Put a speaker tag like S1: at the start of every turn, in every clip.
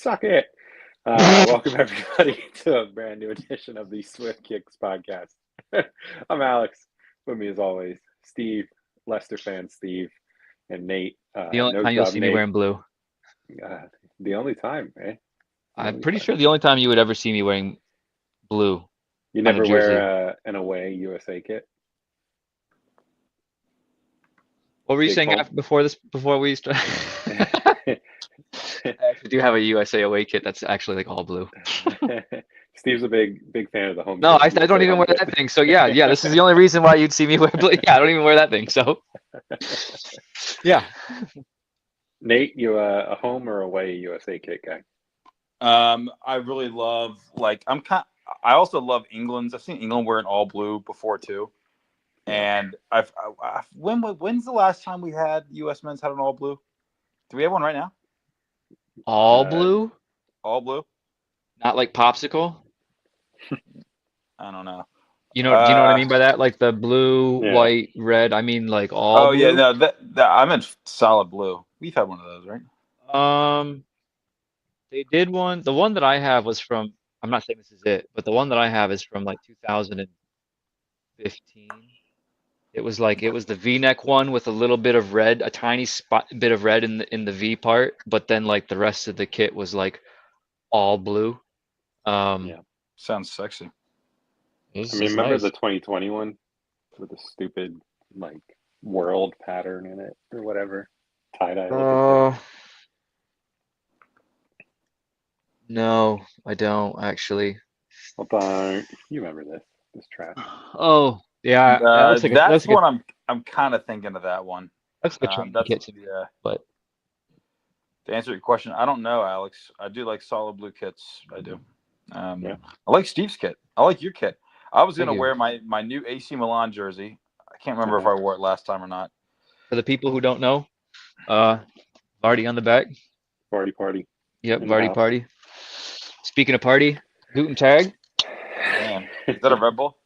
S1: Suck it. Welcome everybody to a brand new edition of the Swift Kicks podcast. I'm Alex. With me as always, Steve, Leicester fan Steve, and Nate.
S2: The only
S1: No
S2: time you'll
S1: dub
S2: see me
S1: Nate.
S2: wearing blue.
S1: The only time, eh? The
S2: I'm
S1: only
S2: pretty
S1: time.
S2: sure the only time you would ever see me wearing blue
S1: You
S2: on a
S1: never
S2: jersey.
S1: wear an away USA kit.
S2: What were you
S1: Big
S2: saying
S1: home.
S2: after, before this? Before we start? I actually do have a USA away kit that's actually like all blue.
S1: Steve's a big fan of the home
S2: No,
S1: kit.
S2: I don't
S1: USA
S2: even
S1: home
S2: wear
S1: kit.
S2: that thing. So yeah. This is the only reason why you'd see me wear blue. Yeah, I don't even wear that thing. So yeah.
S1: Nate, you a home or away USA kit guy?
S3: I really love I also love England's. I've seen England wearing all blue before too. And when's the last time we had U.S. men's had an all blue? Do we have one right now?
S2: All blue?
S3: All blue?
S2: Not like popsicle?
S3: I don't know.
S2: Do you know what I mean by that? Like the blue,
S1: Yeah.
S2: white, red. I mean like all blue.
S3: Yeah, no, that I meant solid blue. We've had one of those, right?
S2: They did one. The one that I have was from, I'm not saying this is it, but the one that I have is from like 2015. It was the V-neck one with a little bit of red, a tiny bit of red in the V part, but then like the rest of the kit was like all blue.
S1: Yeah.
S3: Sounds sexy.
S2: It's
S1: Remember
S2: nice.
S1: the 2020 one with the stupid like world pattern in it or whatever? Tie-dye looking thing.
S2: No, I don't actually.
S1: Hold on. You remember this trash.
S2: Oh, yeah,
S3: That's what I'm kind of thinking of that one.
S2: That's like a training kit to me.
S3: Yeah.
S2: But
S3: to answer your question, I don't know, Alex. I do like solid blue kits. I do.
S1: Yeah.
S3: I like Steve's kit. I like your kit. I was
S2: Thank
S3: gonna
S2: you.
S3: wear my new AC Milan jersey. I can't remember if I wore it last time or not.
S2: For the people who don't know, Vardy on the back.
S1: Party.
S2: Yep,
S1: In the
S2: Vardy
S1: house.
S2: party. Speaking of party, Guten Tag.
S3: Damn, is that a Red Bull?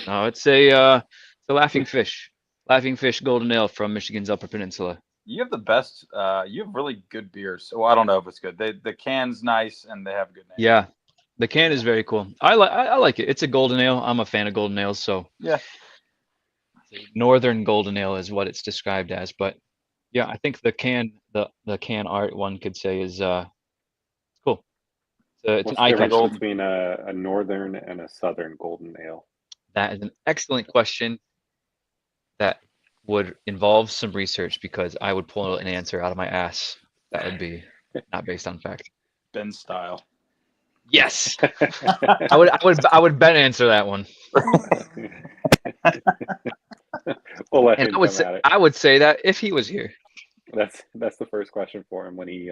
S2: No, it's a laughing fish. Laughing fish golden ale from Michigan's Upper Peninsula.
S3: You have the best. You have really good beers. Well, I don't know if it's good. The can's nice and they have a good name.
S2: Yeah, the can is very cool. I like it. It's a golden ale. I'm a fan of golden ales, so
S3: yeah.
S2: Northern golden ale is what it's described as. But yeah, I think the can art one could say is cool. It's
S1: What's
S2: an
S1: the
S2: icon.
S1: difference between a northern and a southern golden ale?
S2: That is an excellent question that would involve some research because I would pull an answer out of my ass that would be not based on fact.
S3: Ben style.
S2: Yes, I would bet answer that one.
S1: We'll let
S2: And
S1: him come at it.
S2: I would say that if he was here.
S1: That's the first question for him when he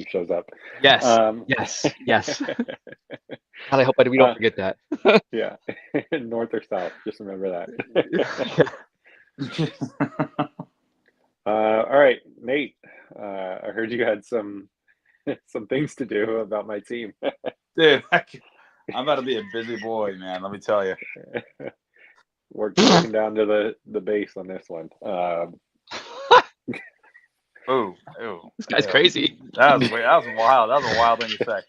S1: shows up.
S2: Yes. Yes. God, I hope we don't forget that.
S1: Yeah. North or south, just remember that. All right, Nate. I heard you had some things to do about my team.
S3: Dude, I'm about to be a busy boy, man. Let me tell you.
S1: We're working down to the base on this one.
S3: Ooh.
S2: This guy's crazy.
S3: That was wild. That was a wild thing to say.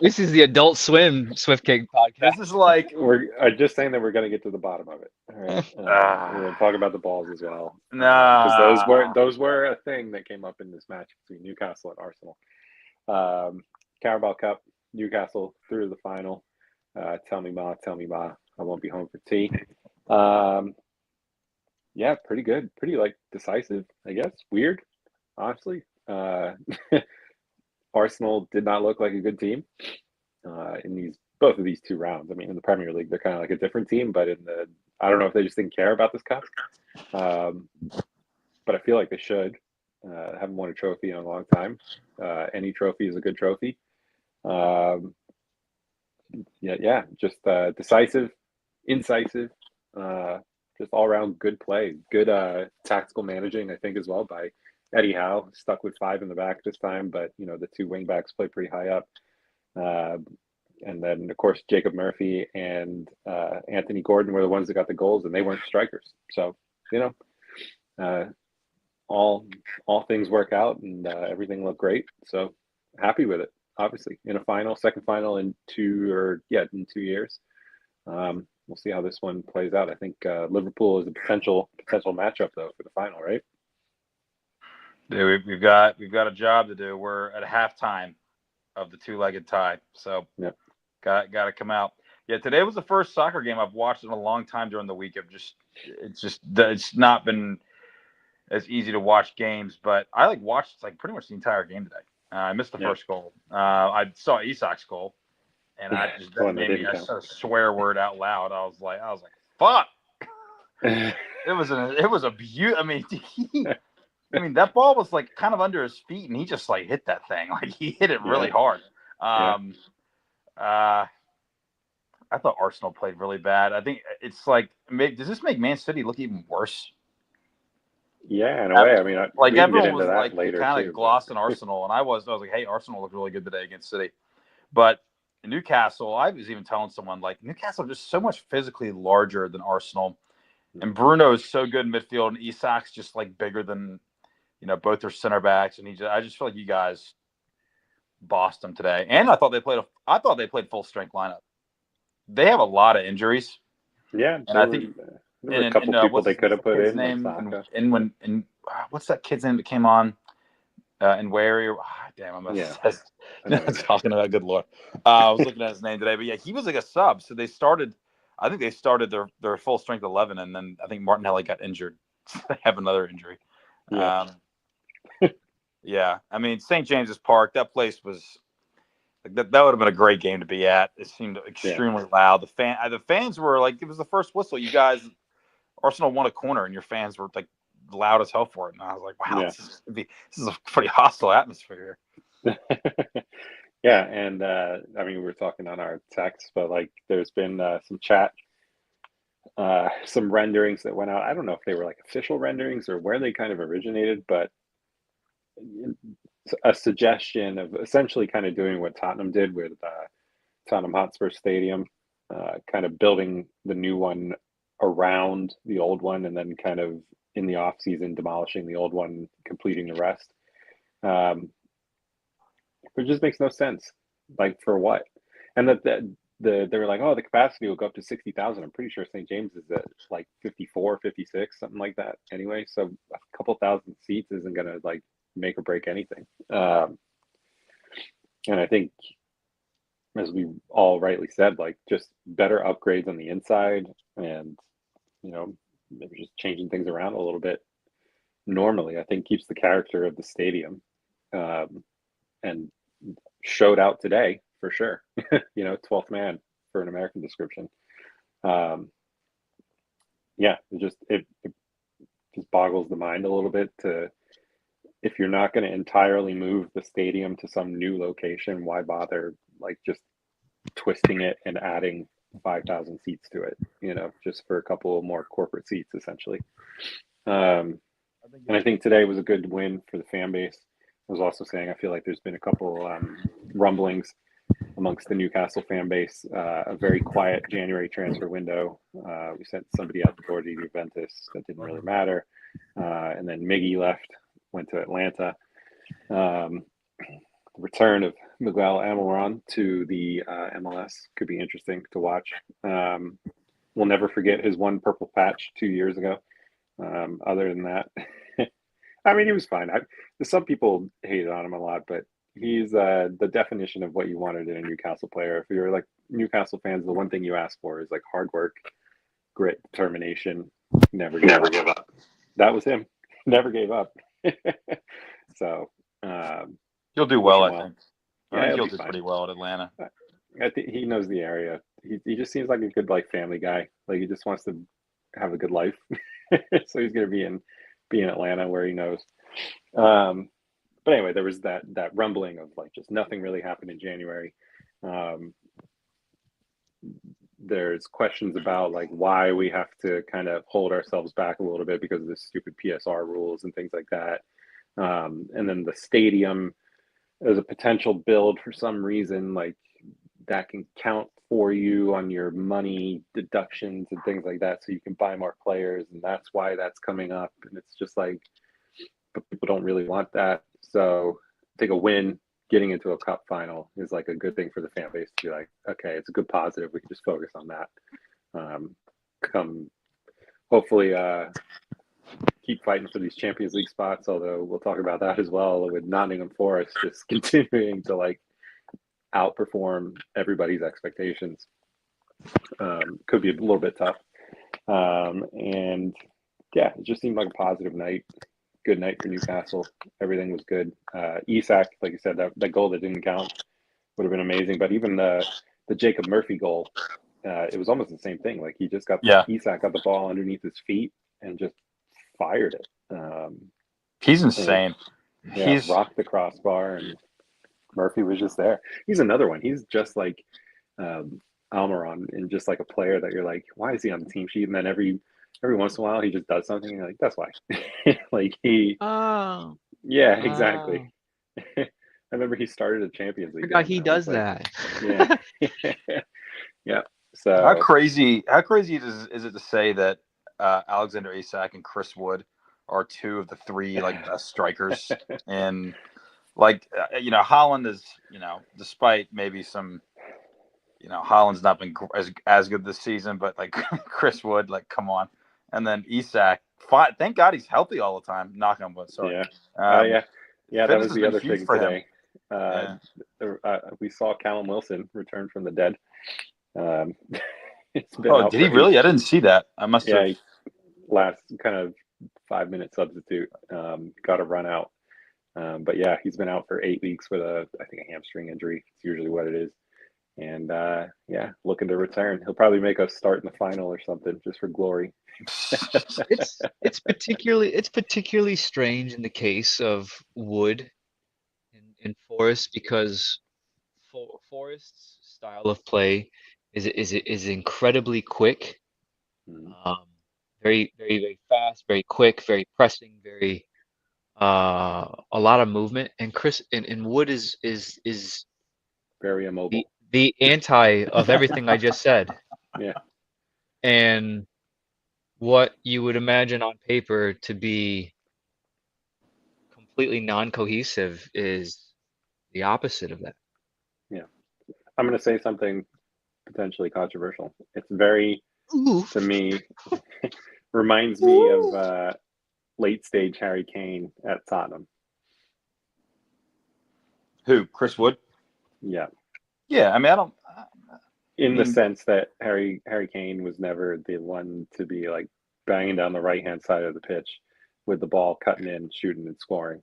S2: This is the Adult Swim Swift Cake podcast.
S3: This is like
S1: we're just saying that we're going to get to the bottom of it. All right. We're going to talk about the balls as well.
S3: Nah,
S1: because those were a thing that came up in this match between Newcastle and Arsenal. Carabao Cup, Newcastle through to the final. Tell me ma, I won't be home for tea. Yeah, pretty good. Pretty decisive, I guess. Weird, honestly. Arsenal did not look like a good team in both of these two rounds. I mean, in the Premier League, they're kind of like a different team, but I don't know if they just didn't care about this cup. But I feel like they should. Haven't won a trophy in a long time. Any trophy is a good trophy. Just decisive, incisive, just all around good play, good tactical managing, I think, as well by Eddie Howe. Stuck with 5 in the back this time, but the 2 wing backs play pretty high up. And then, of course, Jacob Murphy and Anthony Gordon were the ones that got the goals, and they weren't strikers. So, all things work out, and everything looked great. So, happy with it. Obviously, in a final, second final in 2 years. We'll see how this one plays out. I think Liverpool is a potential matchup though for the final, right?
S3: Dude, we've got a job to do. We're at halftime of the two-legged tie, so
S1: Yep.
S3: got to come out. Yeah, today was the first soccer game I've watched in a long time during the week. It's not been as easy to watch games, but I watched pretty much the entire game today. I missed the first goal. I saw Isak's goal, and that made me a swear word out loud. I was like, fuck. It was a beauty. I mean, that ball was kind of under his feet, and he just hit that thing. He hit it really hard. I thought Arsenal played really bad. I think it's does this make Man City look even worse?
S1: Yeah, in a way. I mean, we can get into that later
S3: kind of glossing Arsenal, and I was like, hey, Arsenal looked really good today against City, but Newcastle, I was even telling someone Newcastle are just so much physically larger than Arsenal, and Bruno is so good in midfield, and Isak's just bigger than both their center backs, and I just feel like you guys bossed them today, and I thought they played full strength lineup. They have a lot of injuries.
S1: Yeah,
S3: and I think
S1: there were a couple people they could have put in.
S3: And what's that kid's name that came on? And Wary. Damn, I'm talking about. Good Lord, I was looking at his name today, but yeah, he was a sub. So they started. I think they started their full strength 11, and then I think Martinelli got injured. So they have another injury.
S1: Yeah.
S3: Yeah. I mean, St. James's Park. That place was. That would have been a great game to be at. It seemed extremely loud. The fans were it was the first whistle. You guys, Arsenal won a corner, and your fans were loud as hell for it. And I was like, wow, this is a pretty hostile atmosphere
S1: here. Yeah, and we were talking on our text, but there's been some chat, some renderings that went out. I don't know if they were official renderings or where they kind of originated, but a suggestion of essentially kind of doing what Tottenham did with Tottenham Hotspur Stadium, kind of building the new one around the old one, and then kind of in the off season demolishing the old one, completing the rest. It just makes no sense. For what? And that they were like, oh, the capacity will go up to 60,000. I'm pretty sure St. James is at 54, 56, something like that. Anyway, so a couple thousand seats isn't gonna make or break anything. And I think, as we all rightly said, just better upgrades on the inside, and maybe just changing things around a little bit normally, I think keeps the character of the stadium, and showed out today for sure. 12th man for an American description. It just boggles the mind a little bit if you're not going to entirely move the stadium to some new location, why bother just twisting it and adding 5,000 seats to it, just for a couple more corporate seats, essentially. And I think today was a good win for the fan base. I was also saying I feel like there's been a couple rumblings amongst the Newcastle fan base. A very quiet January transfer window. We sent somebody out the door to Juventus. That didn't really matter. And then Miggy left, went to Atlanta. The return of Miguel Almiron to the MLS could be interesting to watch. We'll never forget his one purple patch 2 years ago. Other than that, he was fine. Some people hated on him a lot, but he's the definition of what you wanted in a Newcastle player. If you're Newcastle fans, the one thing you ask for is hard work, grit, determination, never give up. That was him. Never gave up. So
S3: he'll do well, I think.
S1: Yeah,
S3: I think he'll do pretty well at Atlanta.
S1: I think he knows the area. He just seems like a good family guy. He just wants to have a good life. So he's going to be in Atlanta where he knows. But anyway, there was that rumbling of just nothing really happened in January. There's questions about why we have to kind of hold ourselves back a little bit because of the stupid PSR rules and things like that. And then the stadium as a potential build for some reason, that can count for you on your money deductions and things like that, so you can buy more players, and that's why that's coming up. And it's just but people don't really want that. So I think a win getting into a cup final is like a good thing for the fan base to be like, okay, it's a good positive. We can just focus on that. Come, hopefully, keep fighting for these Champions League spots. Although we'll talk about that as well with Nottingham Forest just continuing to like outperform everybody's expectations. Could be a little bit tough. And yeah, it just seemed like a positive night. Good night for Newcastle. Everything was good. Isak, like you said, that goal that didn't count would have been amazing. But even the Jacob Murphy goal, it was almost the same thing. Like he just got Isak got the ball underneath his feet and just fired it.
S3: He's insane.
S1: He's rocked the crossbar, and Murphy was just there. He's another one. He's just like Almiron, and just like a player that you're like, why is he on the team sheet? And then every once in a while he just does something, and you're like, that's why. Like exactly. I remember he started a Champions League.
S2: I forgot he does that.
S1: Yeah. Yeah. So
S3: how crazy is it to say that Alexander Isak and Chris Wood are two of the three like best strikers, and like Haaland is despite maybe some Haaland's not been as good this season, but like Chris Wood, like come on, and then Isak. Thank God he's healthy all the time. Knock on wood. Sorry.
S1: Yeah. That was the other thing today. We saw Callum Wilson return from the dead.
S3: Did he really? I didn't see that. I must have.
S1: Last kind of 5-minute substitute. Got a run out. But yeah, he's been out for 8 weeks with I think a hamstring injury. It's usually what it is. And looking to return. He'll probably make us start in the final or something just for glory.
S2: It's particularly strange in the case of Wood in Forest, because Forest's style of play is incredibly quick, very, very, very fast, very quick, very pressing, very a lot of movement. And Wood is
S1: very immobile.
S2: The anti of everything I just said.
S1: Yeah.
S2: And what you would imagine on paper to be completely non-cohesive is the opposite of that.
S1: Yeah. I'm going to say something potentially controversial. It's very, to me, reminds me of late stage Harry Kane at Tottenham.
S3: Who? Chris Wood?
S1: Yeah.
S3: Yeah, I mean,
S1: the sense that Harry Kane was never the one to be like banging down the right-hand side of the pitch with the ball cutting in, shooting and scoring.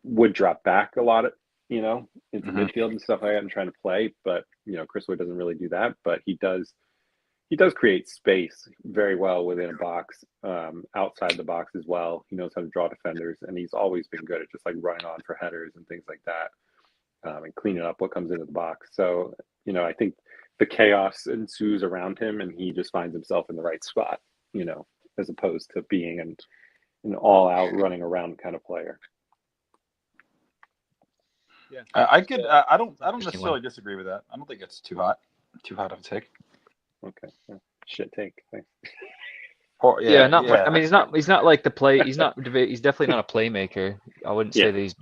S1: Would drop back a lot into midfield and stuff like that and trying to play, but Chris Wood doesn't really do that, but he does create space very well within a box, outside the box as well. He knows how to draw defenders, and he's always been good at just like running on for headers and things like that, and cleaning up what comes into the box. So, I think the chaos ensues around him, and he just finds himself in the right spot, as opposed to being an all-out running around kind of player.
S2: Yeah,
S3: I don't necessarily disagree with that. I don't think it's too hot of a take.
S1: Okay, shit take. Thanks.
S2: I mean, he's not like the play. He's definitely not a playmaker. I wouldn't say that he's.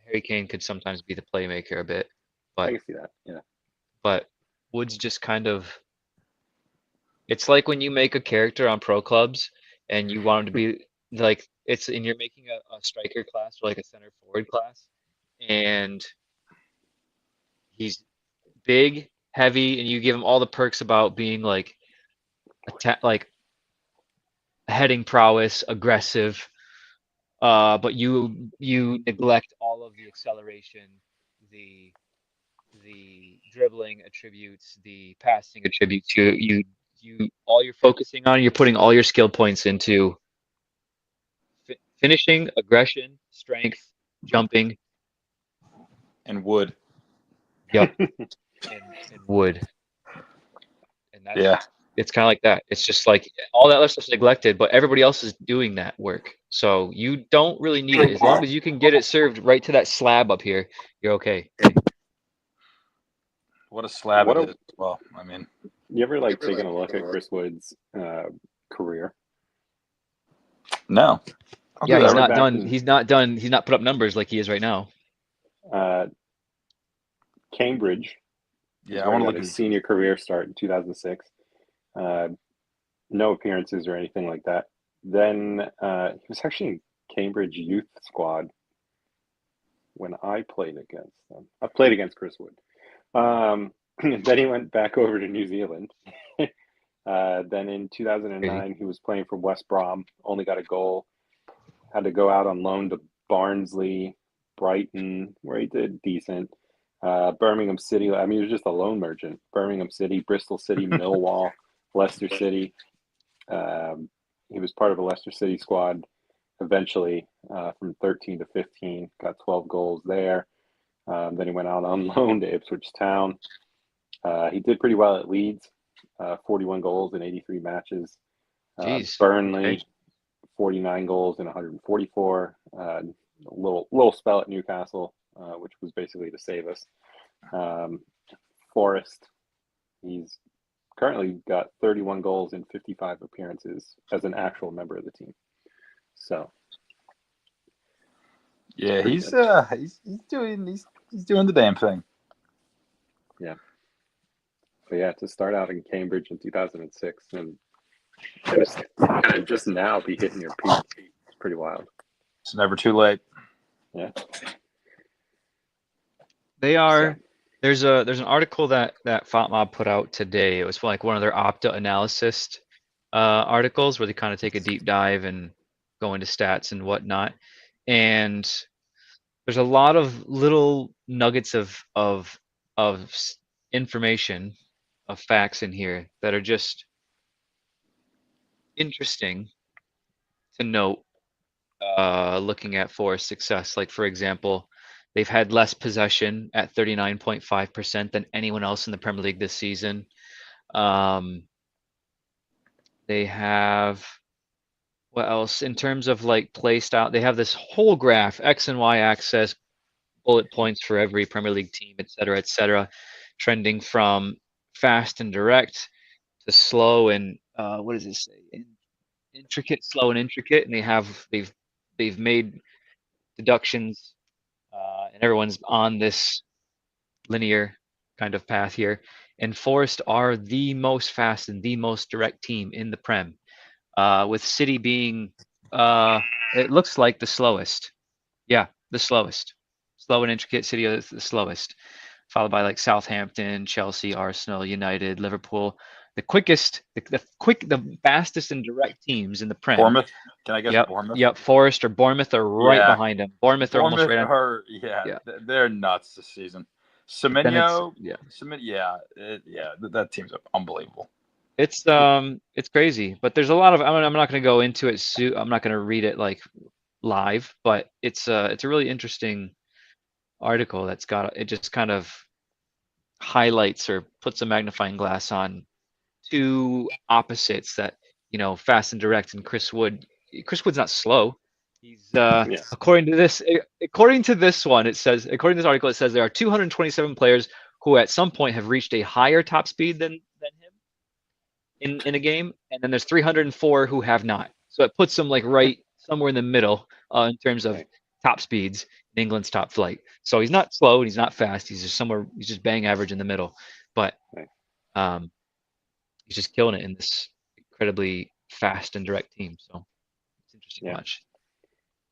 S2: Harry Kane could sometimes be the playmaker a bit, but
S1: I can see that. Yeah.
S2: But Wood's just kind of. It's like when you make a character on pro clubs and you want him to be like you're making a striker class or like a center forward class, and he's big, heavy, and you give him all the perks about being like heading prowess, aggressive, but you neglect all of the acceleration, the dribbling attributes, the passing attributes. You all you're focusing on, you're putting all your skill points into finishing, aggression, strength, jumping,
S3: and Wood.
S2: Yep. and Wood. And that's it's kind of like that. It's just like all that other stuff's neglected, but everybody else is doing that work. So you don't really need it. As long as you can get it served right to that slab up here, you're okay.
S3: What a slab it is. Well, I mean,
S1: you ever taking a look at Chris Wood's career?
S3: No. I'll
S2: Yeah,
S3: do
S2: he's
S3: that.
S2: not
S1: back
S2: done.
S1: in-
S2: He's not done. He's not put up numbers like he is right now.
S1: Cambridge is
S3: Yeah, I
S1: where
S3: want
S1: he
S3: to
S1: got
S3: look at
S1: his
S3: his.
S1: senior career start in 2006. No appearances or anything like that. Then he was actually in Cambridge youth squad when I played against them. I played against Chris Wood. Then he went back over to New Zealand. Then in 2009, he was playing for West Brom, only got a goal, had to go out on loan to Barnsley, Brighton, where he did decent. Birmingham City, I mean, he was just a loan merchant. Birmingham City, Bristol City, Millwall, Leicester City. He was part of a Leicester City squad eventually from 13 to 15, got 12 goals there. Then he went out on loan to Ipswich Town. He did pretty well at Leeds, 41 goals in 83 matches.
S2: Jeez.
S1: Burnley,
S2: Okay.
S1: 49 goals in 144. A little spell at Newcastle, which was basically to save us. Forest, he's currently got 31 goals in 55 appearances as an actual member of the team. So,
S3: Yeah,
S1: pretty
S3: he's
S1: good.
S3: he's doing the damn thing.
S1: Yeah. But yeah, to start out in Cambridge in 2006 and just now be hitting your peak, it's pretty wild.
S3: It's never too late.
S1: Yeah.
S2: They are.
S1: So,
S2: There's an article that FotMob put out today. It was like one of their Opta analysis articles where they kind of take a deep dive and go into stats and whatnot. And there's a lot of little nuggets of information, of facts in here that are just interesting to note. Looking at Forest success, like for example, they've had less possession at 39.5% than anyone else in the Premier League this season. They have what else in terms of like play style? They have this whole graph, X and Y axis, bullet points for every Premier League team, et cetera, trending from fast and direct to slow and what does it say? Intricate, slow and intricate, and they've made deductions, and everyone's on this linear kind of path here. And Forest are the most fast and the most direct team in the Prem, with City being, it looks like the slowest. Yeah, the slowest. Slow and intricate. City is the slowest, followed by like Southampton, Chelsea, Arsenal, United, Liverpool. The fastest and direct teams in the Prem.
S3: Bournemouth? Can I guess
S2: Yep,
S3: Bournemouth?
S2: yep. Forest or Bournemouth are right
S3: Yeah.
S2: behind them. Bournemouth are almost right on. Yeah.
S3: They're nuts this season.
S2: Then it's
S3: Semenyo, that team's unbelievable.
S2: it's crazy, but there's a lot of. I'm not going to go into it. I'm not going to read it like live, but it's a really interesting article that's got it. Just kind of highlights or puts a magnifying glass on two opposites that fast and direct. And Chris Wood's not slow. He's
S1: yeah.
S2: according to this one, it says, according to this article, it says there are 227 players who at some point have reached a higher top speed than him in a game, and then there's 304 who have not. So it puts him like right somewhere in the middle in terms of top speeds in England's top flight. So he's not slow and he's not fast. He's just bang average in the middle. But he's just killing it in this incredibly fast and direct team. So it's interesting to watch.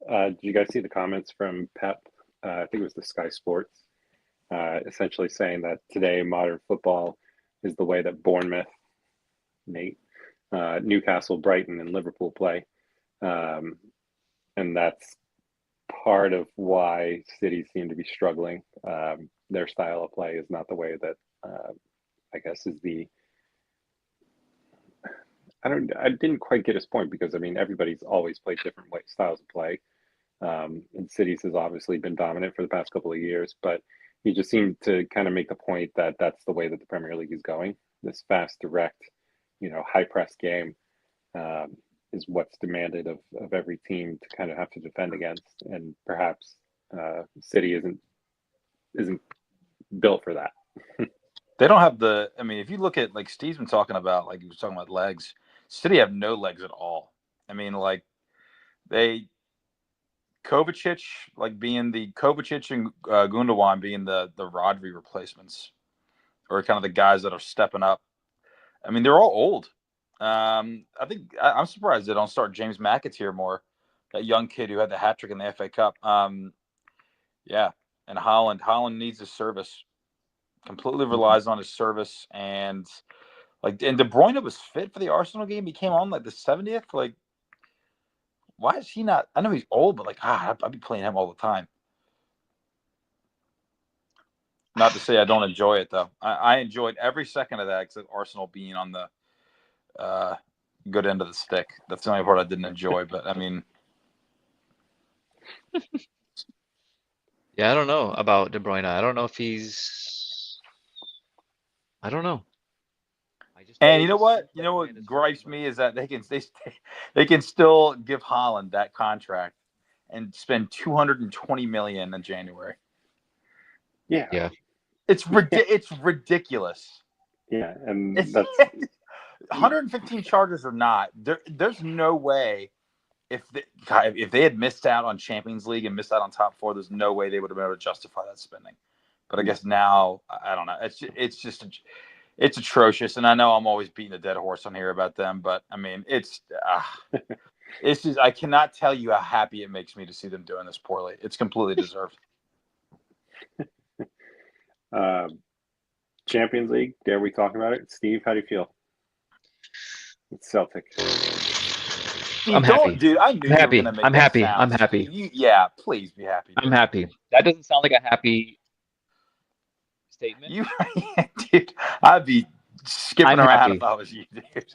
S1: Did you guys see the comments from Pep? I think it was the Sky Sports, essentially saying that today modern football is the way that Bournemouth, Newcastle, Brighton, and Liverpool play. And that's part of why cities seem to be struggling. Their style of play is not the way that I guess is the. I didn't quite get his point because I mean everybody's always played different styles of play. And cities has obviously been dominant for the past couple of years, but he just seemed to kind of make the point that that's the way that the Premier League is going. This fast, direct, high press game is what's demanded of every team to kind of have to defend against, and perhaps City isn't built for that.
S3: They don't have the. I mean, if you look at like Steve's been talking about, like he was talking about legs. City have no legs at all. I mean, like they Kovacic being the Kovacic and Gundogan being the Rodri replacements, or kind of the guys that are stepping up. I mean, they're all old. I think I'm surprised they don't start James McAteer more, that young kid who had the hat trick in the FA Cup. Yeah, and Holland needs his service. Completely relies on his service, and De Bruyne was fit for the Arsenal game. He came on the 70th. Why is he not? I know he's old, but I'd be playing him all the time. Not to say I don't enjoy it though. I enjoyed every second of that, except Arsenal being on the good end of the stick. That's the only part I didn't enjoy. But I mean,
S2: Yeah, I don't know about De Bruyne. I don't know if he's. I don't know.
S3: and you know what? You know what gripes me is that they can still give Haaland that contract and spend 220 million in January.
S2: Yeah.
S3: It's ridiculous.
S1: Yeah, and
S3: It's,
S1: that's
S3: 115 charges or not. There's no way if they had missed out on Champions League and missed out on top four, there's no way they would have been able to justify that spending. But I guess now I don't know. It's atrocious, and I know I'm always beating a dead horse on here about them, but I mean it's just I cannot tell you how happy it makes me to see them doing this poorly. It's completely deserved.
S1: Champions League. Dare we talk about it? Steve, how do you feel? It's Celtic.
S2: I'm happy.
S3: Dude, I knew you were going to make
S2: I'm
S3: that
S2: happy.
S3: sound.
S2: I'm happy.
S3: Yeah, please be happy. Dude.
S2: I'm happy. That doesn't sound like a happy statement.
S3: Dude, I'd be skipping around if I was you, dude.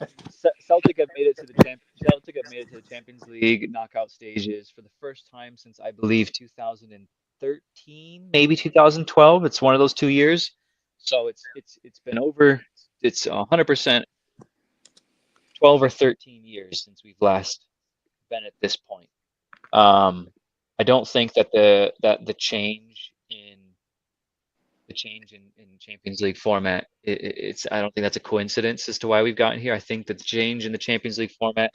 S2: Celtic have made it to the Champions League knockout stages for the first time since I believe 2013, maybe 2012. It's one of those 2 years. So it's been over. It's 100% 12 or 13 years since we've last been at this point. I don't think that the change in Champions League format, I don't think that's a coincidence as to why we've gotten here. I think that the change in the Champions League format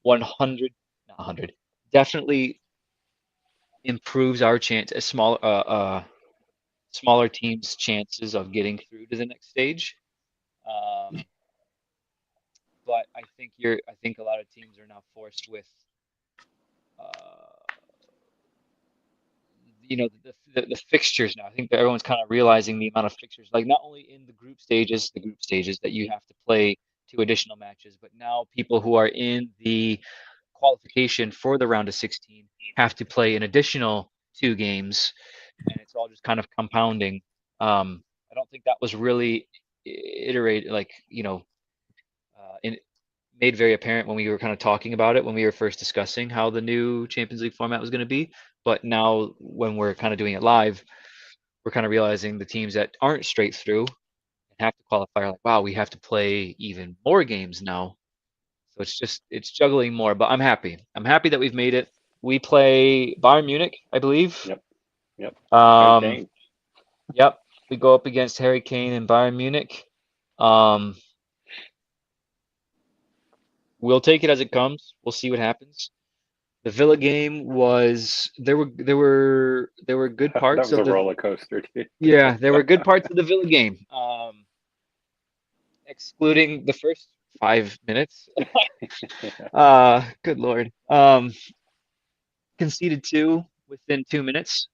S2: 100 definitely improves our chance as smaller teams' chances of getting through to the next stage. But I think a lot of teams are now forced with the fixtures now. I think that everyone's kind of realizing the amount of fixtures, not only in the group stages that you have to play 2 additional matches, but now people who are in the qualification for the round of 16 have to play an additional 2 games, and it's all just kind of compounding. I don't think that was really iterated, made very apparent when we were kind of talking about it when we were first discussing how the new Champions League format was going to be. But now when we're kind of doing it live, we're kind of realizing the teams that aren't straight through and have to qualify are wow, we have to play even more games now. So it's juggling more, but I'm happy. I'm happy that we've made it. We play Bayern Munich, I believe.
S1: Yep.
S2: Yep. We go up against Harry Kane and Bayern Munich. We'll take it as it comes. We'll see what happens. The Villa game was there were good parts
S1: that was
S2: of
S1: a roller coaster, dude.
S2: Yeah, there were good parts of the Villa game. Excluding the first 5 minutes. Good Lord. Conceded 2 within 2 minutes,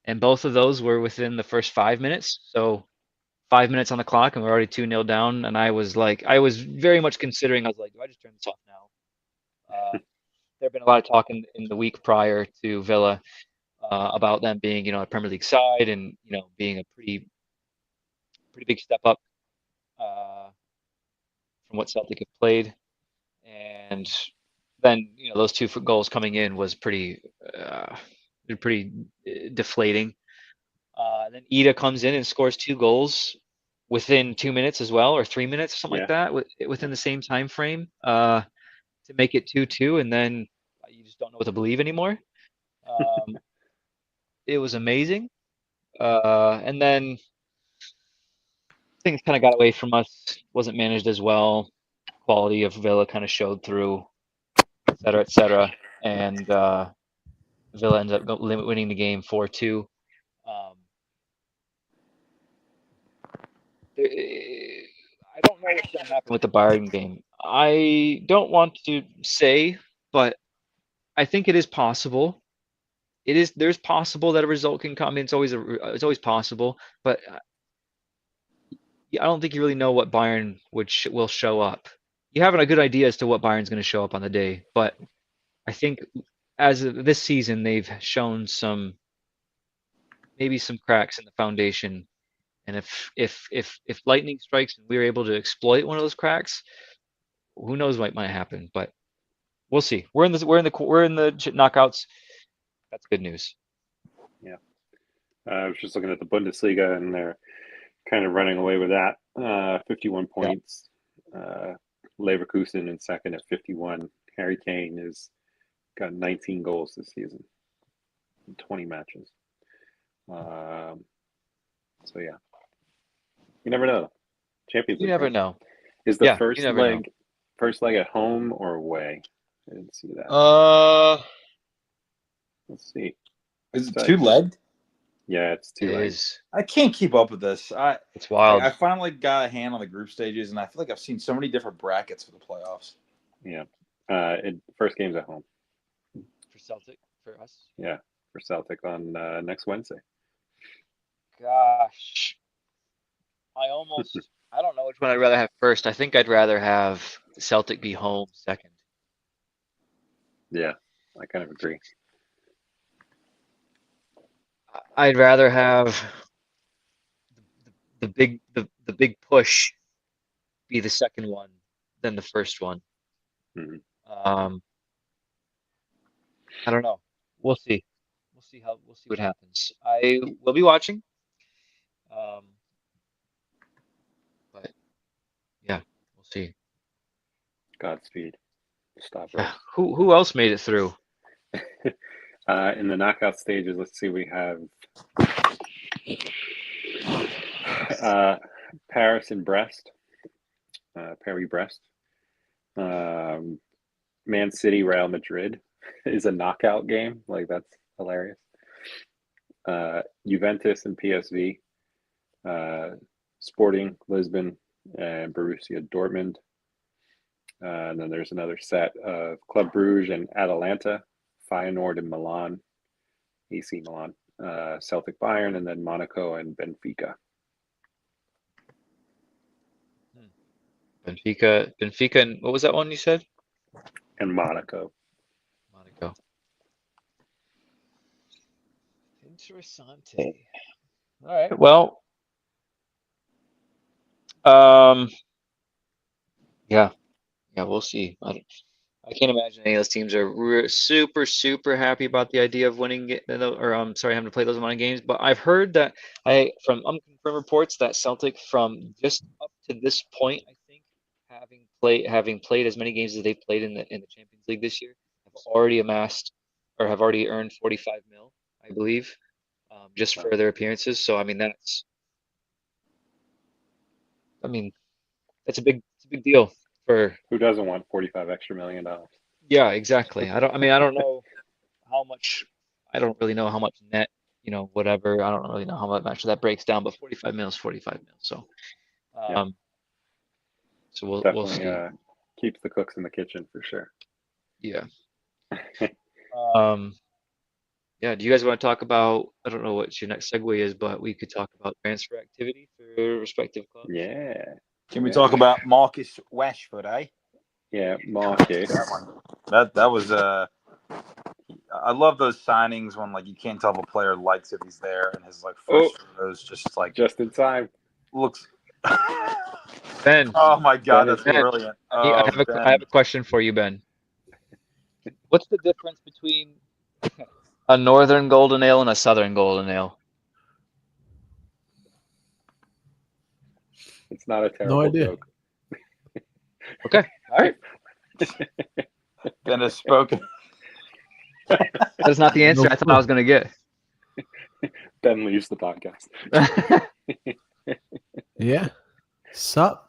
S2: and both of those were within the first 5 minutes. So 5 minutes on the clock, and we're already 2-0 down. And I was very much considering. I was like, do I just turn this off now? There had been a lot of talk in the week prior to Villa about them being, a Premier League side and being a pretty big step up from what Celtic have played. And then those 2 goals coming in was pretty deflating. Then Ida comes in and scores 2 goals within 2 minutes as well, or 3 minutes, or something like that, within the same time frame, to make it 2-2, and then you just don't know what to believe anymore. It was amazing, and then things kind of got away from us. Wasn't managed as well. Quality of Villa kind of showed through, et cetera, and Villa ends up winning the game 4-2. I don't know what's going to happen with the Bayern game. I don't want to say, but I think it is possible. There's possible that a result can come. It's always possible, but I don't think you really know what Bayern will show up. You have a good idea as to what Bayern's going to show up on the day, but I think as of this season they've shown maybe some cracks in the foundation. And if lightning strikes and we're able to exploit one of those cracks, who knows what might happen? But we'll see. We're in the knockouts. That's good news.
S1: Yeah, I was just looking at the Bundesliga, and they're kind of running away with that. 51 points. Leverkusen in second at 51. Harry Kane has got 19 goals this season in 20 matches. So yeah, you never know. Champions League.
S2: You never know.
S1: Is the first leg at home or away? I didn't see that. Let's see.
S3: Is it 2-legged?
S1: Yeah, it's 2 legs.
S3: I can't keep up with this.
S2: It's wild.
S3: I finally got a hand on the group stages, and I feel like I've seen so many different brackets for the playoffs.
S1: Yeah. First game's at home.
S2: For Celtic, for us?
S1: Yeah, for Celtic on next Wednesday.
S2: Gosh. I don't know which one I'd rather have first. I think I'd rather have Celtic be home second.
S1: Yeah, I kind of agree.
S2: I'd rather have the big push be the second one than the first one.
S1: Mm-hmm.
S2: I don't know. We'll see. We'll see what happens. I will be watching. But yeah, we'll see.
S1: Godspeed. Stop it.
S2: Yeah. Who else made it through?
S1: In the knockout stages, let's see. We have Paris and Brest. Paris-Brest. Man City, Real Madrid is a knockout game. Like, that's hilarious. Juventus and PSV. Sporting Lisbon and Borussia Dortmund. And then there's another set of Club Brugge and Atalanta, Feyenoord and Milan, AC Milan, Celtic Bayern, and then Monaco and Benfica.
S2: Benfica, and what was that one you said?
S1: And Monaco.
S2: Interessante. All right. Well, yeah, we'll see. I can't imagine any of those teams are super happy about the idea of winning having to play those amount of games. But I've heard that from unconfirmed reports that Celtic, from just up to this point, I think, having played as many games as they've played in the Champions League this year, have already earned 45 mil, I believe, just for their appearances. So I mean that's a big deal. For
S1: who doesn't want $45 extra million?
S2: Yeah, exactly. I don't know how much. I don't really know how much net, whatever. I don't really know how much that breaks down, but 45 mil is 45 mil. So, so we'll see.
S1: Keeps the cooks in the kitchen for sure.
S2: Yeah. Yeah. Do you guys want to talk about? I don't know what your next segue is, but we could talk about transfer activity for respective clubs.
S1: Yeah.
S3: Can we talk about Marcus Rashford, eh?
S1: Yeah, Marcus.
S3: That was I love those signings when you can't tell if a player likes if he's there, and his first photos
S1: just in time
S3: looks.
S2: Ben.
S3: Oh my God, that's brilliant.
S2: I have a question for you, Ben. What's the difference between a northern golden ale and a southern golden ale?
S1: It's not a terrible joke.
S2: Okay. All right.
S3: Ben has spoken.
S2: That's not the answer I thought I was going to get.
S1: Ben leaves the podcast.
S4: Yeah. Sup?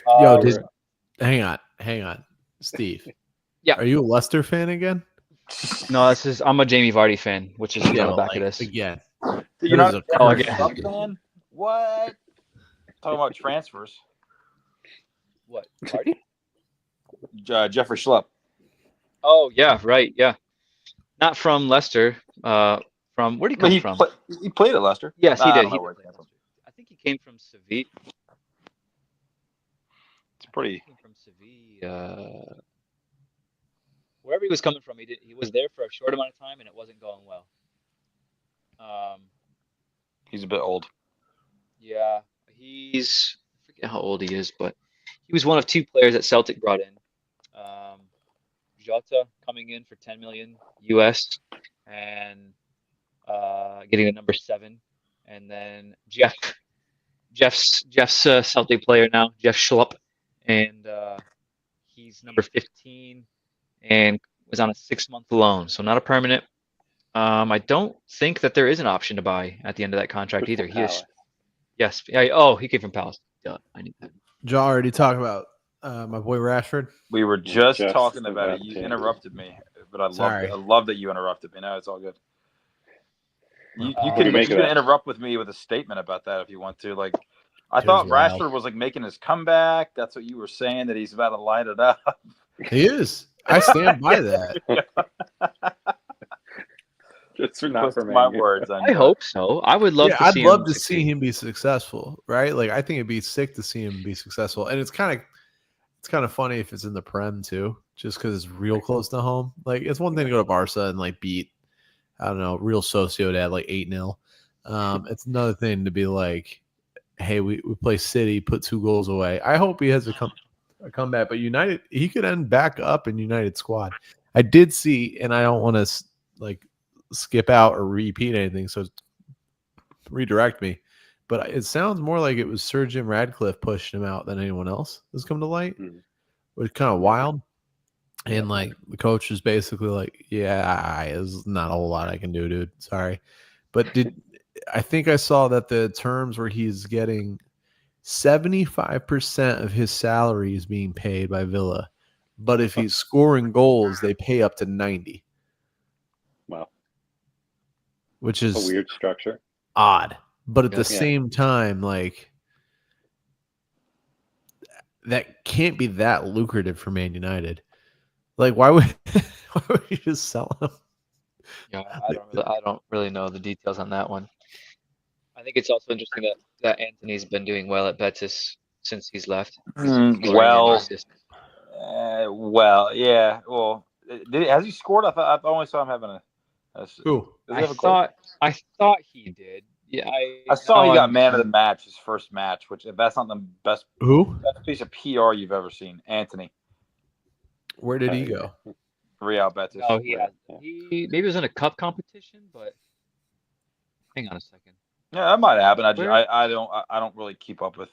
S4: Yo, hang on. Steve.
S2: Yeah.
S4: Are you a Leicester fan again?
S2: No, I'm a Jamie Vardy fan, which is on
S4: Yeah,
S2: the
S4: but,
S2: back
S4: like,
S2: of this.
S4: again,
S3: You're
S4: that is
S3: not
S4: a
S3: a
S2: Oh,
S4: curse.
S2: again.
S3: Schlupp fan? What? Talking about transfers.
S2: What? Vardy?
S3: Jeffrey Schlupp.
S2: Oh, yeah, right, yeah. Not from Leicester. From where'd he
S3: But
S2: come from?
S3: he played at Leicester.
S2: Yes, he
S3: I
S2: did.
S3: don't
S2: He
S3: know
S2: did
S3: where he
S2: play
S3: came
S2: at
S3: from.
S2: Leicester. I think he came from Seville.
S3: It's pretty.
S2: He came from Seville. Wherever he was coming from, he was there for a short amount of time, and it wasn't going well.
S3: He's a bit old.
S2: Yeah, I forget how old he is, but he was one of two players that Celtic brought in. Jota coming in for 10 million US and getting the number 7, and then Jeff's a Celtic player now, Jeff Schlupp, and he's number 15 and was on a 6-month loan, so not a permanent. I don't think that there is an option to buy at the end of that contract either. He is, yes. Yeah, oh, he came from Palace. Duh, I knew that.
S4: John already talked about my boy Rashford.
S3: We were just
S1: Just
S3: talking about
S1: about
S3: it. You
S1: to.
S3: interrupted me, but I
S4: Sorry.
S3: love that you interrupted me. No, it's all good. You
S2: What
S1: do you
S3: can
S1: make of that?
S3: interrupt with me with a statement about that if you want to. Like, I
S4: It was
S3: thought
S4: wild.
S3: Rashford was like making his comeback. That's what you were saying, that he's about to light it up.
S4: He is. I stand by that.
S1: Just for not for
S3: my
S1: Man U.
S3: words.
S2: I hope so. I would love to
S4: I'd
S2: see
S4: love
S2: him
S4: to
S2: succeed.
S4: see him be successful, right? Like, I think it'd be sick to see him be successful, and it's kind of funny if it's in the Prem too, just because it's real close to home. Like, it's one thing to go to Barca and like beat, I don't know, Real Sociedad like 8-0. It's another thing to be like, hey, we play City, put 2 goals away. I hope he has a comeback, but United, he could end back up in United squad. I did see, and I don't want to like skip out or repeat anything, so redirect me. But it sounds more like it was Sir Jim Radcliffe pushing him out than anyone else has come to light, which is kind of wild. And like the coach is basically like, "Yeah, there's not a whole lot I can do, dude. Sorry." But I think I saw that the terms where he's getting 75% of his salary is being paid by Villa, but if he's scoring goals, they pay up to 90.
S1: Wow.
S4: Which
S1: A
S4: is
S1: weird structure.
S4: odd. But at the
S2: Yeah.
S4: same time, like, that can't be that lucrative for Man United. Like, why would you just sell him?
S2: Yeah, I don't really know the details on that one. I think it's also interesting that Anthony's been doing well at Betis since he's left. Scoring and assists.
S3: Yeah. Well, has he scored? I only saw him having a.
S4: Who?
S3: Does he have a goal?
S2: I thought he did. Yeah,
S3: I saw he got man of the match, his first match, which if that's not the best piece of PR you've ever seen. Anthony.
S4: Where did he go?
S3: Real Betis.
S2: No, he has. He maybe was in a cup competition, but hang on a second.
S3: Yeah, that might happen. I don't really keep up with.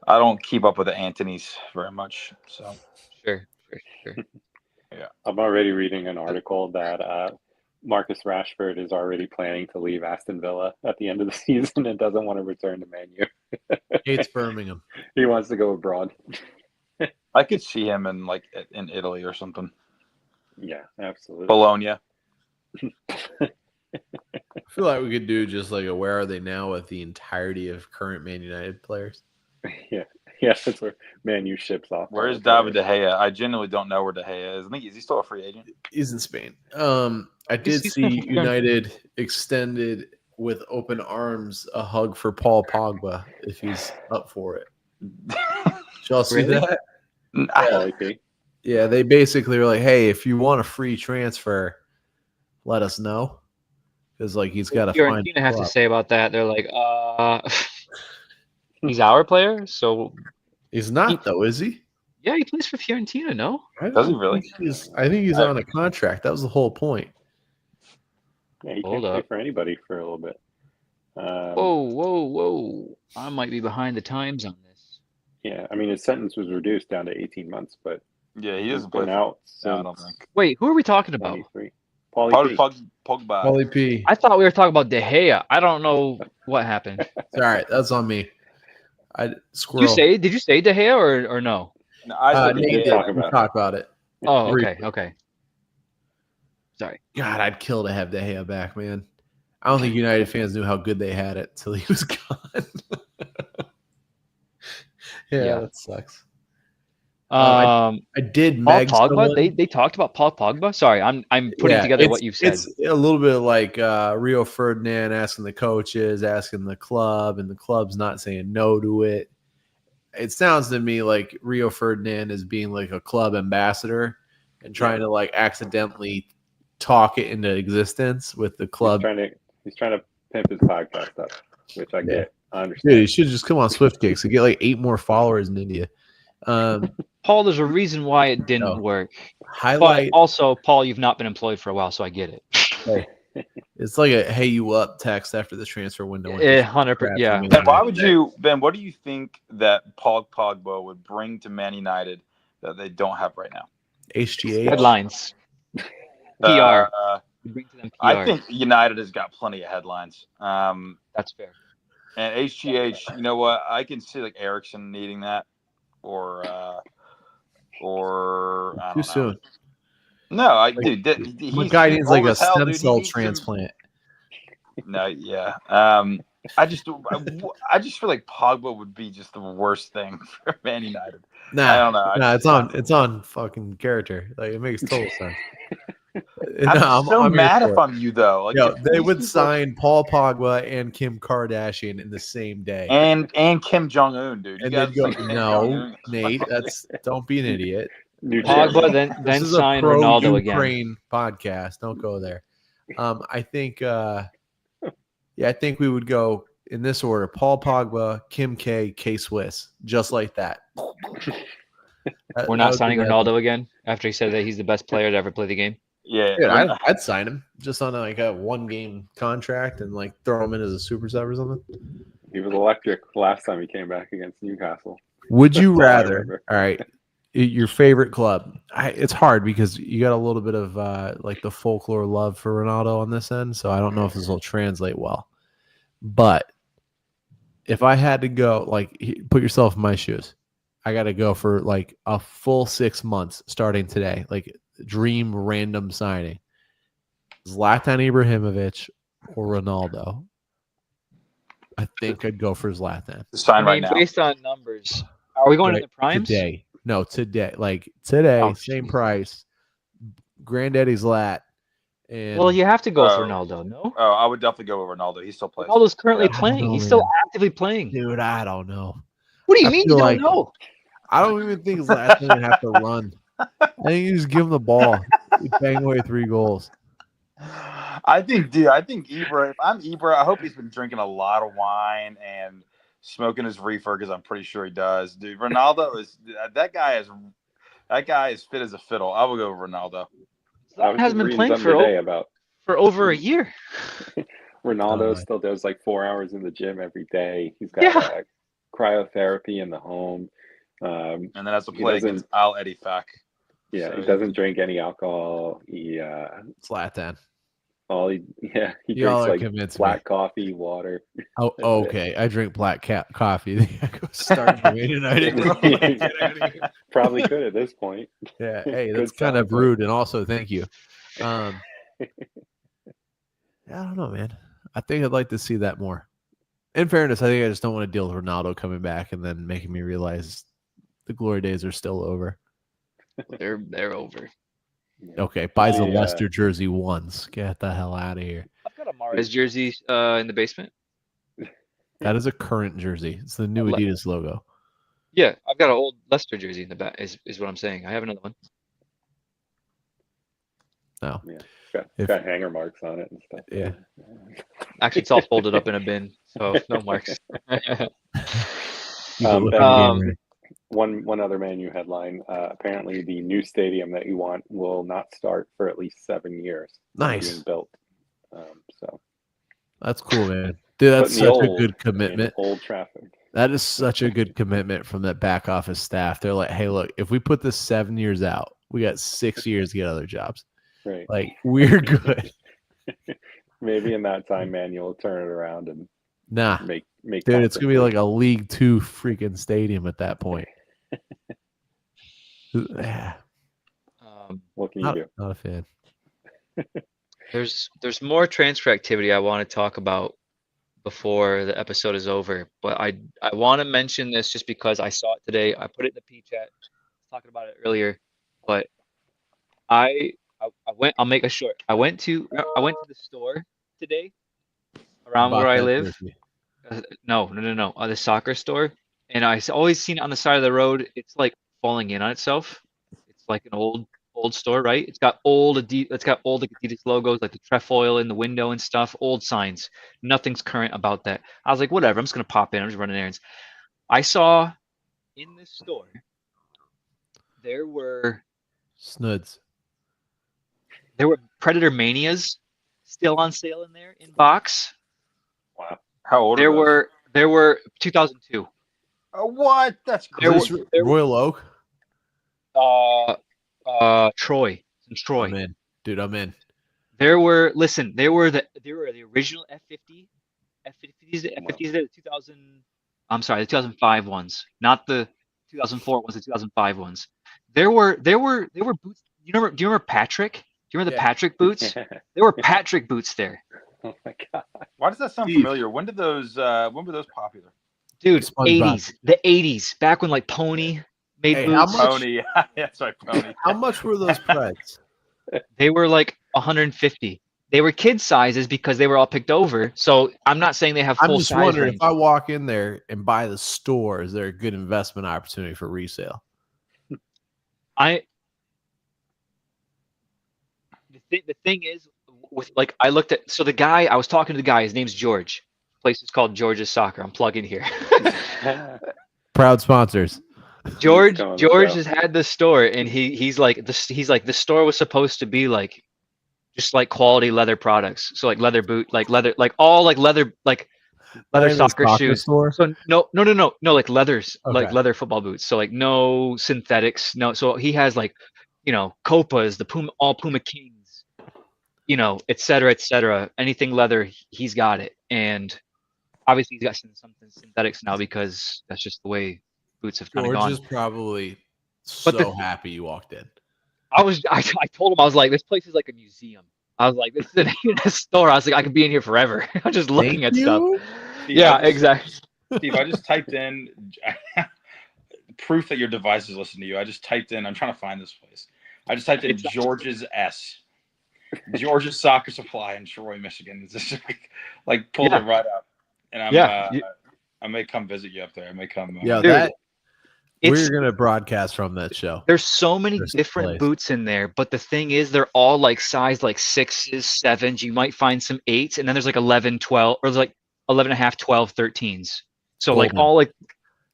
S3: I don't keep up with the Anthonys very much. So
S2: Sure.
S3: Yeah,
S1: I'm already reading an article that Marcus Rashford is already planning to leave Aston Villa at the end of the season and doesn't want to return to Man U.
S4: Hates Birmingham.
S1: He wants to go abroad.
S3: I could see him in Italy or something.
S1: Yeah, absolutely.
S3: Bologna.
S4: I feel like we could do just like a where are they now with the entirety of current Man United players.
S1: Yeah, that's where Man U ships off.
S3: Where is David De Gea? I genuinely don't know where De Gea is. Is he still a free agent?
S4: He's in Spain. I did see United extended with open arms a hug for Paul Pogba if he's up for it. Did y'all see that? Yeah, they basically were like, "Hey, if you want a free transfer, let us know." Because like he's got to find.
S2: Fiorentina has to say about that. They're like, he's our player, so
S4: he's not though, is he?
S2: Yeah, he plays for Fiorentina. No,
S3: does he really?
S4: I think he's on a contract. That was the whole point.
S1: Yeah, he can't play for anybody for a little bit.
S2: Whoa! I might be behind the times on this.
S1: Yeah, I mean his sentence was reduced down to 18 months, but
S3: yeah, he doesn't play
S1: out.
S3: I don't think.
S2: Wait, who are we talking about?
S3: Pogba.
S4: P.
S2: I thought we were talking about De Gea. I don't know what happened.
S4: It's all right. That's on me.
S2: Did you say De Gea or no?
S3: No, I said
S4: Nate did talk about it.
S2: Oh, okay. Sorry.
S4: God, I'd kill to have De Gea back, man. I don't think United fans knew how good they had it till he was gone.
S2: Yeah.
S4: That sucks.
S2: I
S4: I did
S2: Paul
S4: Meg
S2: Pogba.
S4: someone.
S2: They talked about Paul Pogba. Sorry, I'm putting together what you've said.
S4: It's a little bit like Rio Ferdinand asking the coaches, asking the club, and the club's not saying no to it. It sounds to me like Rio Ferdinand is being like a club ambassador and trying to like accidentally talk it into existence with the club.
S1: He's trying to pimp his podcast up, which I get. I understand.
S4: Dude, he should just come on Swift Kicks and get like 8 more followers in India.
S2: Paul, there's a reason why it didn't work.
S4: Highlight.
S2: But also, Paul, you've not been employed for a while, so I get it.
S4: Hey, it's like a "Hey, you up?" text after the transfer window.
S2: 100%. Yeah.
S3: Ben, why would you, Ben? What do you think that Paul Pogba would bring to Man United that they don't have right now?
S4: HGH
S2: headlines. PR. Bring to them PR.
S3: I think United has got plenty of headlines.
S2: That's fair.
S3: And HGH, you know what? I can see like Ericsson needing that, or I don't know.
S4: soon.
S3: No,
S4: Like,
S3: dude,
S4: my guy needs like a stem cell
S3: dude.
S4: transplant.
S3: No, yeah. I just feel like Pogba would be just the worst thing for Man United. I don't know.
S4: It's on fucking character. Like it makes total sense.
S3: I'm mad if I'm you though. Like,
S4: they would sign Paul Pogba and Kim Kardashian in the same day,
S3: and Kim Jong Un, dude.
S4: And they'd go, no, Nate, don't be an idiot.
S2: Pogba then sign Ronaldo again.
S4: Ukraine podcast. Don't go there. I think I think we would go in this order: Paul Pogba, Kim K, K Swiss, just like that.
S2: We're not signing Ronaldo again after he said that he's the best player to ever play the game.
S3: Yeah,
S4: dude, I'd sign him just on like a 1-game contract and like throw him in as a super sub or something.
S1: He was electric last time he came back against Newcastle.
S4: Would you rather? All right, your favorite club. It's hard because you got a little bit of like the folklore love for Ronaldo on this end, so I don't know if this will translate well. But if I had to go, like, put yourself in my shoes, I got to go for like a full 6 months starting today, like dream random signing. Zlatan Ibrahimovic or Ronaldo. I think I'd go for Zlatan.
S3: Sign right now.
S2: Based on numbers, are we going to the primes?
S4: Today. No, today. Like today, same price. Granddaddy's lat. And
S2: well, you have to go for Ronaldo, no?
S3: Oh, I would definitely go with Ronaldo. He still plays.
S2: Ronaldo's currently playing. He's still actively playing.
S4: Dude, I don't know.
S2: What do you mean you don't know?
S4: I don't even think Zlatan would have to run. I think you just give him the ball. You bang away 3 goals.
S3: I think Ibra, if I'm Ibra, I hope he's been drinking a lot of wine and smoking his reefer because I'm pretty sure he does. Dude, Ronaldo that guy is fit as a fiddle. I will go with Ronaldo.
S2: Hasn't been playing for over a year.
S1: Ronaldo still does like 4 hours in the gym every day. He's got cryotherapy in the home.
S3: And then has to play against Al Eddifak.
S1: Yeah, so he doesn't drink any alcohol.
S4: Zlatan.
S1: He drinks like black coffee, water.
S4: Oh, okay. I drink black coffee. I go start Man United.
S1: Probably could at this point.
S4: Yeah. Hey, that's kind of rude. And also, thank you. I don't know, man. I think I'd like to see that more. In fairness, I think I just don't want to deal with Ronaldo coming back and then making me realize the glory days are still over.
S2: They're over.
S4: Okay, buys a Leicester jersey once. Get the hell out of here.
S2: I've got a Mahrez jersey in the basement.
S4: That is a current jersey. It's the new Adidas logo.
S2: Yeah, I've got an old Leicester jersey in the back. Is what I'm saying. I have another one.
S4: No.
S1: Yeah, got hanger marks on it and stuff.
S4: Yeah.
S2: Actually, it's all folded up in a bin, so no marks.
S1: One other Man U headline. Apparently, the new stadium that you want will not start for at least 7 years.
S4: Nice.
S1: Being built. So
S4: that's cool, man. Dude, that's such a good commitment.
S1: Old Trafford.
S4: That is such a good commitment from that back office staff. They're like, hey, look, if we put this 7 years out, we got 6 years to get other jobs.
S1: Right.
S4: Like, we're good.
S3: Maybe in that time, man, you'll turn it around and make.
S4: Dude, it's gonna be like a League Two freaking stadium at that point.
S1: What can you do?
S4: Not a fan.
S2: There's more transfer activity I want to talk about before the episode is over, but I want to mention this just because I saw it today. I put it in the P chat. I was talking about it earlier, but I went. I'll make a short. I went to the store today around where
S4: Bought
S2: I
S4: that
S2: live.
S4: jersey.
S2: No. The soccer store, and always seen it on the side of the road. It's like falling in on itself. It's like an old store, right? It's got old Adidas logos, like the trefoil in the window and stuff. Old signs. Nothing's current about that. I was like, whatever. I'm just gonna pop in. I'm just running errands. I saw in this store there were
S4: Snuds.
S2: Predator Manias still on sale in there in box.
S1: Wow.
S3: How old are those?
S2: There were 2002.
S3: What? That's
S2: There
S3: crazy.
S2: were- there were-
S4: Royal Oak.
S2: Troy. Some Troy.
S4: I'm in, dude. I'm in.
S2: There were the original F50s, the 2000. I'm sorry, the 2005 ones, not the 2004 ones, the 2005 ones. There were boots. Do you remember Patrick? Do you remember the Patrick boots? There were Patrick boots there.
S1: Oh my god.
S3: Why does that sound
S4: Steve.
S3: familiar? When were those popular?
S2: Dude,
S4: SpongeBob.
S2: the 80s, back when like Pony made
S4: Hey, how
S2: boots.
S4: much-
S3: Pony. That's right, Pony.
S4: How much were those Preds?
S2: They were like 150. They were kid sizes because they were all picked over. So I'm not saying they have
S4: I'm
S2: full
S4: just
S2: size
S4: wondering
S2: range.
S4: if I walk in there and buy the store, is there a good investment opportunity for resale?
S2: The thing is, with like I looked at the guy I was talking to the guy. His name's George. Place is called George's Soccer. I'm plugging here.
S4: Proud sponsors.
S2: George
S1: Going
S2: George
S1: so.
S2: has had the store, and he's like the store was supposed to be like just like quality leather products. So like leather boot, like leather, like all like leather
S4: Not even a
S2: soccer shoes.
S4: store?
S2: So no, like leathers, like
S4: Okay.
S2: leather football boots. So like no synthetics, no. So he has like, Copas, the Puma Kings, et cetera. Anything leather, he's got it. And obviously he's got some synthetics now because that's just the way boots have kind of
S4: George
S2: gone.
S4: is probably
S2: But
S4: so happy you walked in.
S2: I told him, I was like, this place is like a museum. I was like, this isn't even a store. I was like, I could be in here forever. I'm just looking at stuff.
S3: Steve,
S2: Yeah,
S3: I just-
S2: exactly.
S3: Steve, I just typed in proof that your device is listening to you. I just typed in, I'm trying to find this place. I just typed in
S2: It's-
S3: George's Soccer Supply in Troy, Michigan. It's just like pulled
S2: Yeah.
S3: it right up. And I may come visit you up there. I may come.
S4: Yeah,
S2: Dude,
S4: we're gonna broadcast from that show.
S2: There's so many
S4: There's a
S2: different
S4: place.
S2: boots in there, but the thing is, they're all like size like 6s, 7s. You might find some 8s, and then there's like 11, 12, or there's like 11 and a half, 12, 13s. So like
S4: Golden.
S2: all like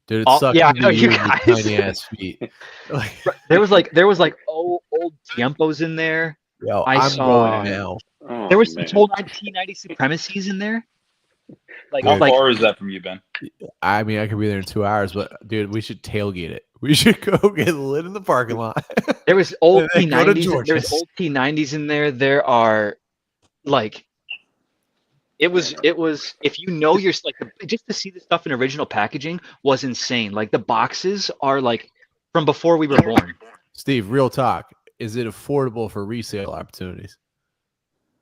S4: Dude, it
S2: all-
S4: sucks
S2: yeah, I
S4: to
S2: know,
S4: be
S2: you
S4: you with
S2: guys.
S4: tiny ass feet. Like,
S2: there was like old Tiempos in there.
S4: yo,
S2: I
S4: I'm
S2: saw-
S4: going now.
S1: Oh,
S2: There was some
S1: man.
S2: whole 1990 supremacies in there. Like
S3: How
S2: like
S3: far is that from you, Ben?
S4: I mean, I could be there in 2 hours, but dude, we should tailgate it. We should go get lit in the parking lot.
S2: there was old
S4: And then go to
S2: T90s. There's
S4: George's.
S2: old T90s in there. There are like it was if you know your like just to see the stuff in original packaging was insane. Like the boxes are like from before we were born.
S4: Steve, real talk. Is it affordable for resale opportunities?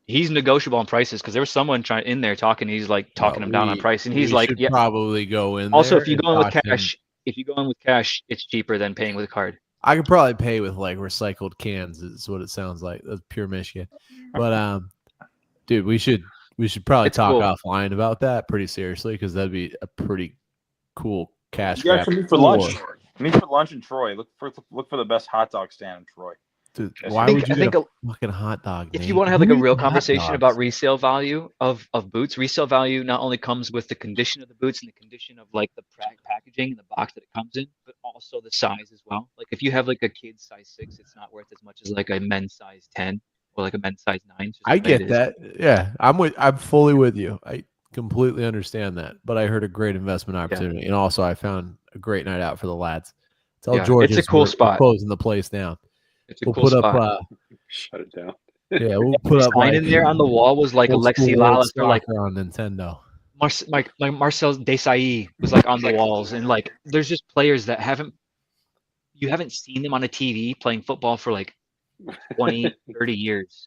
S2: He's negotiable on prices because there was someone trying in there talking. He's like talking him down on price, and he's
S4: we
S2: like,
S4: should
S2: yeah.
S4: probably go in.
S2: Also,
S4: there
S2: if you
S4: and
S2: go in with
S4: talk to him.
S2: cash, it's cheaper than paying with a card.
S4: I could probably pay with like recycled cans. Is what it sounds like. That's pure Michigan. But dude, we should probably
S2: It's
S4: talk
S2: cool.
S4: offline about that pretty seriously because that'd be a pretty cool cash
S3: You guys
S4: grab.
S3: should meet for lunch. Meet for lunch in Troy. Look for the best hot dog stand in Troy.
S4: Dude,
S3: I
S4: why
S2: think-
S4: would you
S2: I think
S4: get a fucking hot dog?
S2: If
S4: Nate?
S2: you want to have
S4: Who
S2: like a
S4: eats
S2: real
S4: hot
S2: conversation about
S4: dogs?
S2: resale value of boots, resale value not only comes with the condition of the boots and the condition of like the packaging and the box that it comes in, but also the size as well. Like if you have like a kid's size 6, it's not worth as much as like a men's size 10 or like a men's size 9. It's just
S4: I
S2: the way it
S4: get
S2: is.
S4: that. Yeah, I'm fully with you. I completely understand that. But I heard a great investment opportunity, and also I found a great night out for the lads. Tell
S2: Yeah,
S4: George
S2: it's a cool
S4: we're
S2: spot.
S4: closing the place down.
S2: It's a
S4: We'll
S2: cool
S4: put
S2: spot.
S4: up.
S1: Shut it down.
S4: Yeah, we'll put up
S2: Sign
S4: like
S2: in there on the wall was like
S4: old
S2: Alexi
S4: school
S2: Lalas or like
S4: soccer on Nintendo.
S2: like Marcel Desailly was like on the walls, and like there's just players that you haven't seen them on a TV playing football for like 20, 30 years.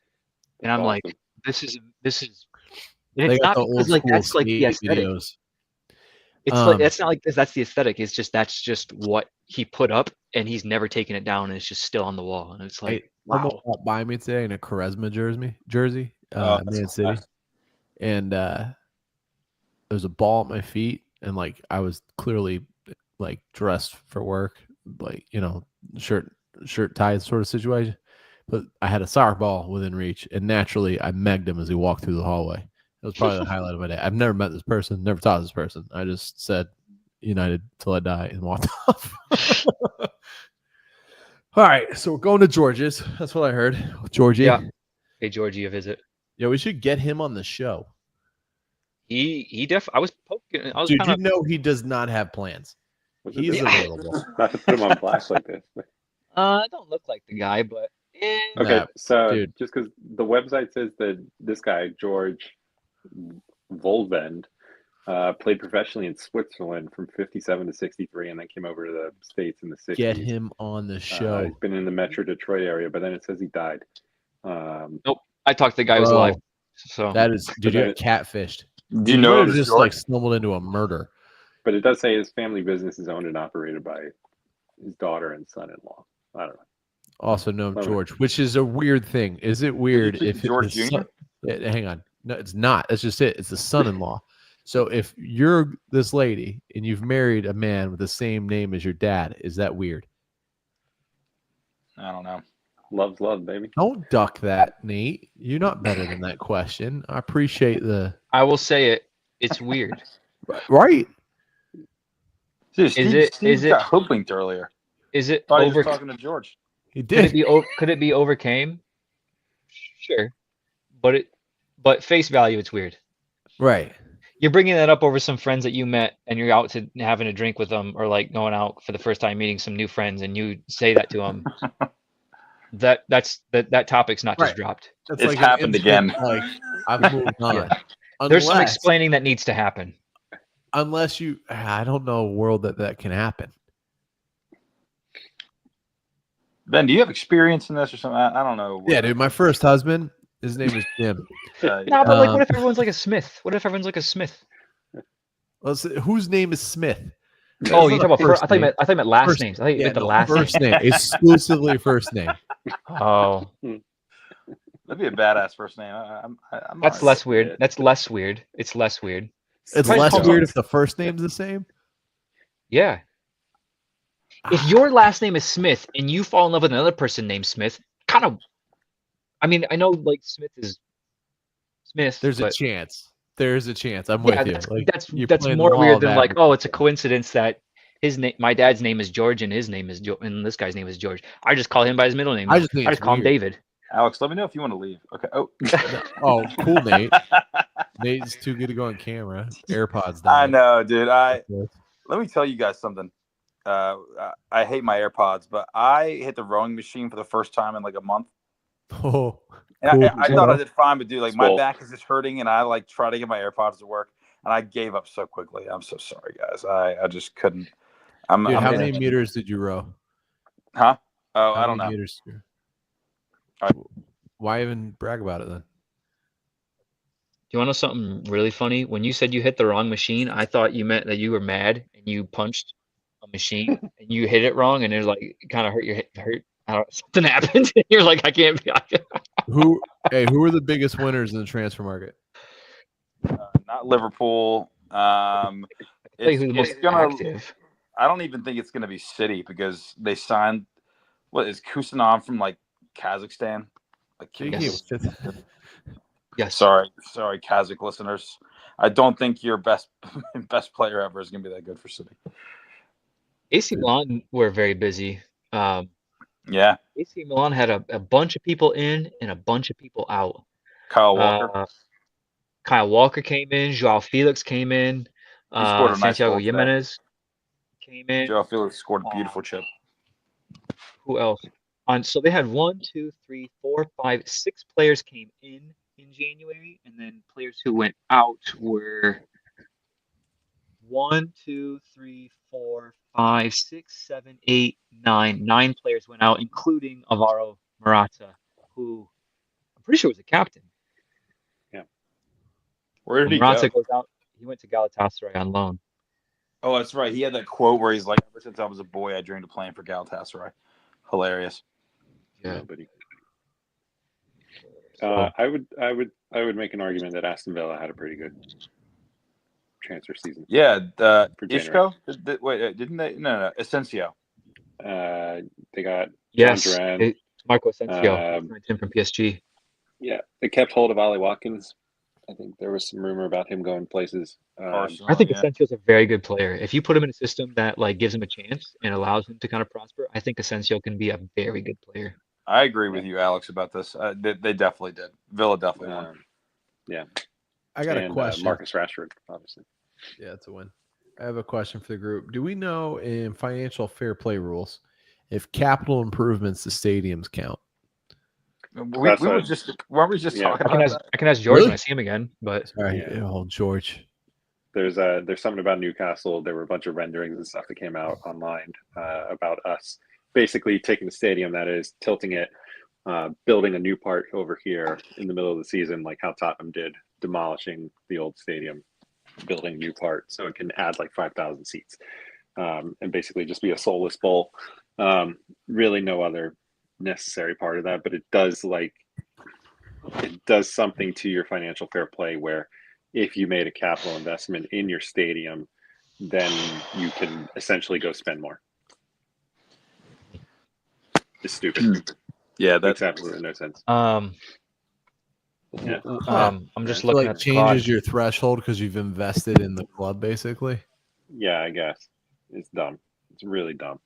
S2: and I'm like,
S1: Awesome.
S2: this is.
S4: They
S2: And it's
S4: got
S2: not
S4: the old
S2: because like
S4: school
S2: that's like the
S4: skate
S2: aesthetic.
S4: videos.
S2: It's like that's not like that's the aesthetic. It's just that's just what he put up, and he's never taken it down, and it's just still on the wall. And it's like,
S4: Almost
S2: wow.
S4: walked by me today in a Charisma jersey,
S3: that's
S4: Man City,
S3: nice.
S4: and there's a ball at my feet, and like I was clearly like dressed for work, like shirt tie sort of situation, but I had a soccer ball within reach, and naturally I megged him as he walked through the hallway. It was probably the highlight of my day. I've never met this person, never talked to this person. I just said United till I die and walked off. All right, so we're going to George's. That's what I heard. Georgie.
S2: Yeah. Hey Georgie, a visit.
S4: Yeah, we should get him on the show.
S2: I was poking. I was
S4: Dude,
S2: kind of.
S4: you know he does not have plans. He's available.
S1: Not to put him on blast like this.
S2: I don't look like the guy, but
S1: Okay,
S4: Nah,
S1: so
S4: dude.
S1: just because the website says that this guy George Volvend played professionally in Switzerland from 57 to 63, and then came over to the States in the 60s.
S4: Get him on the show.
S1: He's been in the Metro Detroit area, but then it says he died.
S2: nope. I talked to the guy who's
S4: Bro,
S2: alive. So
S4: That is, dude, you got catfished.
S3: Do you know
S4: might have
S3: this
S4: just
S3: story?
S4: like stumbled into a murder.
S1: But it does say his family business is owned and operated by his daughter and son-in-law. I don't know.
S4: Also known
S1: Okay.
S4: George, which is a weird thing. Is it weird
S3: Is it
S4: if
S3: George
S4: his
S3: Jr.?
S4: hang on. No, it's not. That's just it. It's the son-in-law. So if you're this lady and you've married a man with the same name as your dad, is that weird?
S3: I don't know.
S1: Love's love, baby.
S4: Don't duck that, Nate. You're not better than that question. I appreciate the
S2: I will say it. It's weird.
S4: right.
S3: Dude,
S2: Is
S3: Steve
S2: it-
S3: got hoodwinked earlier.
S2: Is it
S3: Thought he was
S2: over?
S3: talking to George.
S4: He
S2: Could it
S4: did.
S2: be? Could it be overcame? Sure, but face value, it's weird.
S4: Right.
S2: You're bringing that up over some friends that you met, and you're out to having a drink with them, or like going out for the first time, meeting some new friends, and you say that to them. that topic's not just
S4: Right.
S2: dropped.
S4: That's
S3: It's
S4: an
S3: happened
S4: instant,
S3: again.
S4: Like I've moved on.
S2: Yeah. There's some
S4: Unless,
S2: explaining that needs to happen.
S4: unless you, I don't know a world that can happen.
S3: Ben, do you have experience in this or something? I don't know.
S4: Yeah, dude. My first husband, his name is Jim.
S2: No, but like,
S4: Um,
S2: what if everyone's like a Smith? What if everyone's like a Smith?
S4: Whose name is Smith?
S2: Oh,
S4: That's
S2: you
S4: not
S2: talk
S4: a
S2: about
S4: first
S2: I thought you
S4: name.
S2: meant last
S4: First-
S2: names. I thought you meant the
S4: no,
S2: last
S4: first
S2: name.
S4: name. Exclusively first name.
S2: Oh,
S3: That'd be a badass first name. I'm
S2: that's
S3: alright
S2: less
S3: with
S2: weird.
S3: it.
S2: That's less weird. It's less weird.
S4: It's
S2: Might
S4: less
S2: call
S4: weird
S2: him-
S4: if the first name's the same.
S2: Yeah. If your last name is Smith and you fall in love with another person named Smith, kind of. I mean, I know like Smith is Smith.
S4: There's a
S2: but
S4: chance. There's a chance. I'm
S2: yeah,
S4: with you.
S2: that's
S4: Like, you're
S2: that's
S4: playing the
S2: more
S4: law
S2: weird
S4: of
S2: than like, oh, it's a
S4: averages.
S2: coincidence that his name, my dad's name is George, and his name is and this guy's name is George. I just call him by his middle name.
S4: I
S2: now.
S4: just think
S2: I
S4: it's
S2: just call him
S4: weird.
S2: David.
S3: Alex, let me know if you want to leave. Okay. Oh.
S4: Oh, cool, Nate. Nate's too good to go on camera. AirPods down.
S3: I know, dude. Let me tell you guys something. I hate my AirPods, but I hit the rowing machine for the first time in like a month.
S4: Oh,
S3: And
S4: cool.
S3: I thought I did fine, but dude, like my
S1: Swole.
S3: back is just hurting, and I like try to get my AirPods to work, and I gave up so quickly. I'm so sorry, guys. I just couldn't.
S4: Dude, how
S3: I'm-
S4: many meters did you row?
S3: Huh? Oh,
S4: How
S3: I don't
S4: many
S3: know.
S4: meters?
S3: All right.
S4: Why even brag about it then?
S2: Do you want to know something really funny? When you said you hit the wrong machine, I thought you meant that you were mad and you punched a machine and you hit it wrong, and it like kind of hurt your hurt. I don't, something happened. And you're like, I can't be.
S4: Who were the biggest winners in the transfer market?
S3: Not Liverpool.
S2: Tell you who's the most
S3: It's gonna.
S2: active.
S3: I don't even think it's gonna be City because they signed. What is Kusanov from like Kazakhstan? Like,
S2: Yes. Yes.
S3: sorry, Kazakh listeners. I don't think your best player ever is gonna be that good for City.
S2: AC Milan were very busy.
S3: Yeah,
S2: AC Milan had a bunch of people in and a bunch of people out.
S3: Kyle Walker.
S2: Kyle Walker came in. Joao Felix came in.
S3: He scored a nice
S2: Santiago
S3: goal today.
S2: Jimenez came in.
S3: Joe Felix scored a beautiful chip.
S2: Who else? So they had 1, 2, 3, 4, 5, 6 players came in January, and then players who went out were 1, 2, 3, 4, 5, 6, 7, 8, 9. 9 players went out, including Alvaro Morata, who pretty sure he was a captain.
S3: Where did he
S2: Morata
S3: go?
S2: goes out. He went to Galatasaray on loan.
S3: Oh, that's right. He had that quote where he's like, "Ever since I was a boy, I dreamed of playing for Galatasaray." Hilarious.
S2: Yeah.
S1: Nobody.
S2: So,
S1: I would make an argument that Aston Villa had a pretty good transfer season.
S3: Yeah,
S1: For January.
S3: Isco. Wait, didn't they? No, Asensio.
S1: They got
S2: yes,
S1: John Duran.
S2: Marco Asensio
S1: Um,
S2: signed him from PSG.
S1: Yeah, they kept hold of Ollie Watkins. I think there was some rumor about him going places.
S3: Arsenal.
S2: I think
S3: yeah.
S2: Asensio's a very good player. If you put him in a system that like gives him a chance and allows him to kind of prosper, I think Asensio can be a very good player.
S3: I agree with you, Alex, about this. They definitely did. Villa definitely won.
S1: Yeah.
S4: I got a question.
S1: Marcus Rashford, obviously.
S4: Yeah, it's a win. I have a question for the group. Do we know in financial fair play rules if capital improvements to stadiums count?
S3: We were just talking about that.
S2: I can ask George
S4: Really?
S2: when I see him again, but
S4: Sorry,
S1: Yeah.
S4: oh George.
S1: There's something about Newcastle. There were a bunch of renderings and stuff that came out online about us basically taking the stadium, that is, tilting it, building a new part over here in the middle of the season, like how Tottenham did, demolishing the old stadium, building a new part so it can add like 5,000 seats, and basically just be a soulless bowl. Really no other necessary part of that, but it does something to your financial fair play where if you made a capital investment in your stadium, then you can essentially go spend more. It's stupid.
S3: Yeah,
S1: Makes absolutely no sense.
S2: I'm just
S4: So,
S2: looking
S4: like
S2: at the
S4: changes
S2: squad.
S4: your threshold because you've invested in the club, basically.
S1: Yeah, I guess. It's dumb. It's really dumb.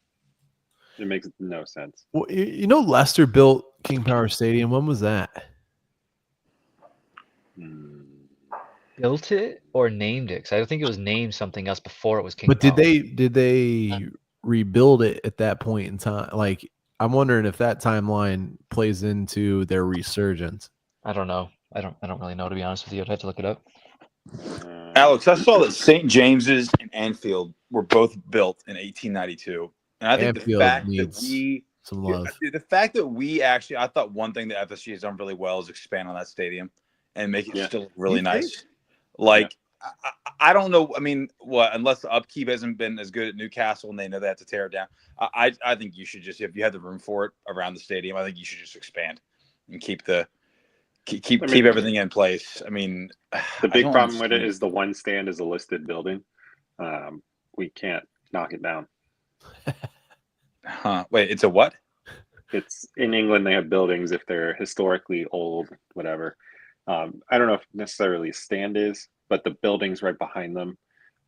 S1: It makes no sense.
S4: Well, you know, Leicester built King Power Stadium. When was that?
S2: Built it or named it? Because I think it was named something else before it was King
S4: But did
S2: Power.
S4: they rebuild it at that point in time? Like, I'm wondering if that timeline plays into their resurgence.
S2: I don't know. I don't really know, to be honest with you. I'd have to look it up.
S3: Alex, I saw that St. James's and Anfield were both built in 1892, and I think
S4: Anfield
S3: the fact that
S4: needs
S3: we
S4: some love.
S3: the fact that we actually, I thought one thing that FSG has done really well is expand on that stadium and make it still really nice. Like, I don't know. I mean, unless the upkeep hasn't been as good at Newcastle and they know they have to tear it down. I think you should just, if you have the room for it around the stadium, I think you should just expand and keep everything in place. I mean,
S1: the big problem with it is the one stand is a listed building. We can't knock it down.
S3: Wait, it's a what?
S1: It's in England. They have buildings if they're historically old, whatever. I don't know if necessarily a stand is, but the buildings right behind them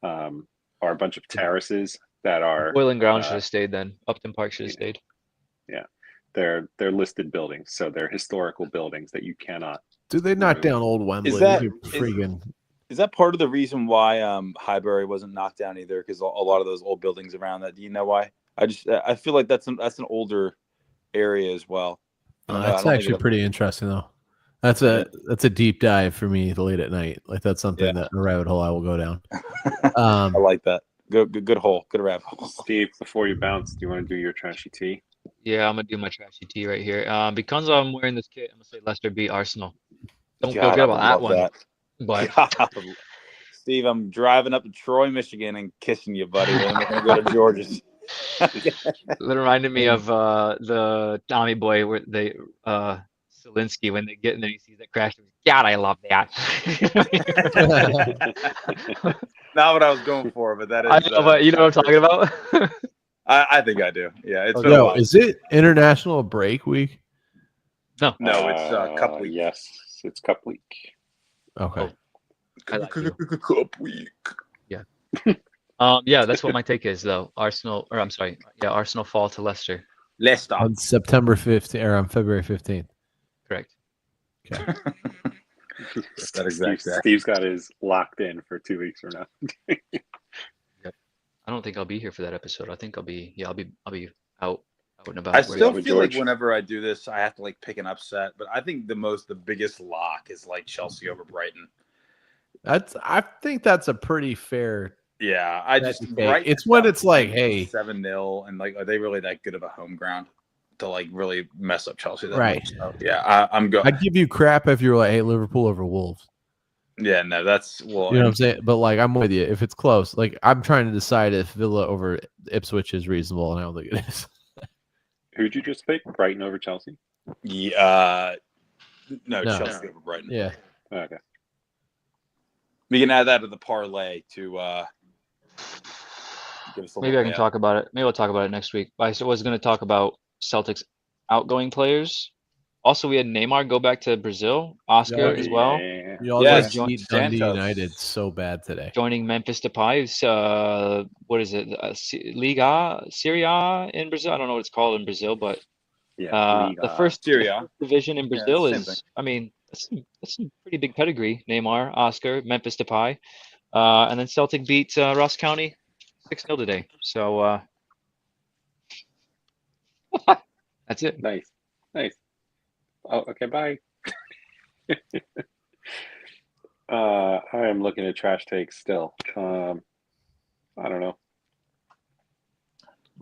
S1: are a bunch of terraces that are.
S2: Boiling Ground should have stayed then. Upton Park should have stayed.
S1: Yeah, they're listed buildings, so they're historical buildings that you cannot.
S4: Dude, they knocked down old Wembley.
S3: Is that part of the reason why Highbury wasn't knocked down either? Because a lot of those old buildings around that. Do you know why? I feel like that's an older area as well.
S4: That's actually pretty interesting, though. That's a deep dive for me late at night. Like, that's something that a rabbit hole I will go down.
S3: I like that. Good hole. Good rabbit hole.
S1: Steve, before you bounce, do you want to do your trashy tea?
S2: Yeah, I'm gonna do my trashy tea right here. Because I'm wearing this kit, I'm gonna say Leicester beat Arsenal. Don't feel good about that one. But
S3: Steve, I'm driving up to Troy, Michigan, and kissing you, buddy. Then we're gonna go to George's.
S2: That reminded me of the Tommy Boy where they Zelensky, when they get in there, he sees that crash. God, I love that.
S3: Not what I was going for, but that is.
S2: I know, but you know what I'm talking about.
S3: I think I do. Yeah, it's been
S4: a while. Is it International Break Week?
S2: No,
S3: it's Cup Week.
S1: Yes, it's Cup Week.
S4: Okay.
S3: Cup Week.
S2: Yeah. Yeah, that's what my take is, though. Arsenal fall to Leicester.
S3: Leicester
S4: on September 15th or on February 15th.
S2: Correct.
S4: Okay.
S3: That exact.
S1: Steve's got his locked in for 2 weeks from now.
S2: Yep. I don't think I'll be here for that episode. I think I'll be out and about.
S3: I still feel like whenever I do this, I have to like pick an upset, but I think the biggest lock is like Chelsea over Brighton.
S4: I think that's a pretty fair.
S3: Yeah,
S4: it's when it's like, hey,
S3: 7-0, and like, are they really that good of a home ground? to like really mess up Chelsea that
S4: Right.
S3: much. So, yeah, I'm going.
S4: I'd give you crap if you were like, hey, Liverpool over Wolves.
S3: Yeah, no, that's well.
S4: You know what I'm saying? But like, I'm with you. If it's close, like, I'm trying to decide if Villa over Ipswich is reasonable, and I don't think it is.
S1: Who'd you just pick? Brighton over Chelsea?
S3: Yeah, no,
S4: No.
S3: Chelsea over Brighton.
S4: Yeah.
S1: Okay.
S3: We can add that to the parlay to give us a
S2: Maybe
S3: little
S2: I can
S3: payout.
S2: talk about it. Maybe we'll talk about it next week. I was going to talk about Celtics outgoing players. Also, we had Neymar go back to Brazil. Oscar as well.
S1: Yeah.
S4: You all
S3: Yes,
S4: just beat Dundee
S3: Santos.
S4: United so bad today.
S2: Joining Memphis Depay. What is it? Liga, Serie A in Brazil. I don't know what it's called in Brazil, but
S1: Yeah.
S2: the first
S3: Serie A.
S2: division in
S3: Yeah,
S2: Brazil
S3: same thing.
S2: is, I mean, that's some pretty big pedigree. Neymar, Oscar, Memphis Depay. And then Celtic beat Ross County 6-0 today. So that's it.
S1: Nice. Oh, okay, bye. I am looking at trash takes still. I don't know.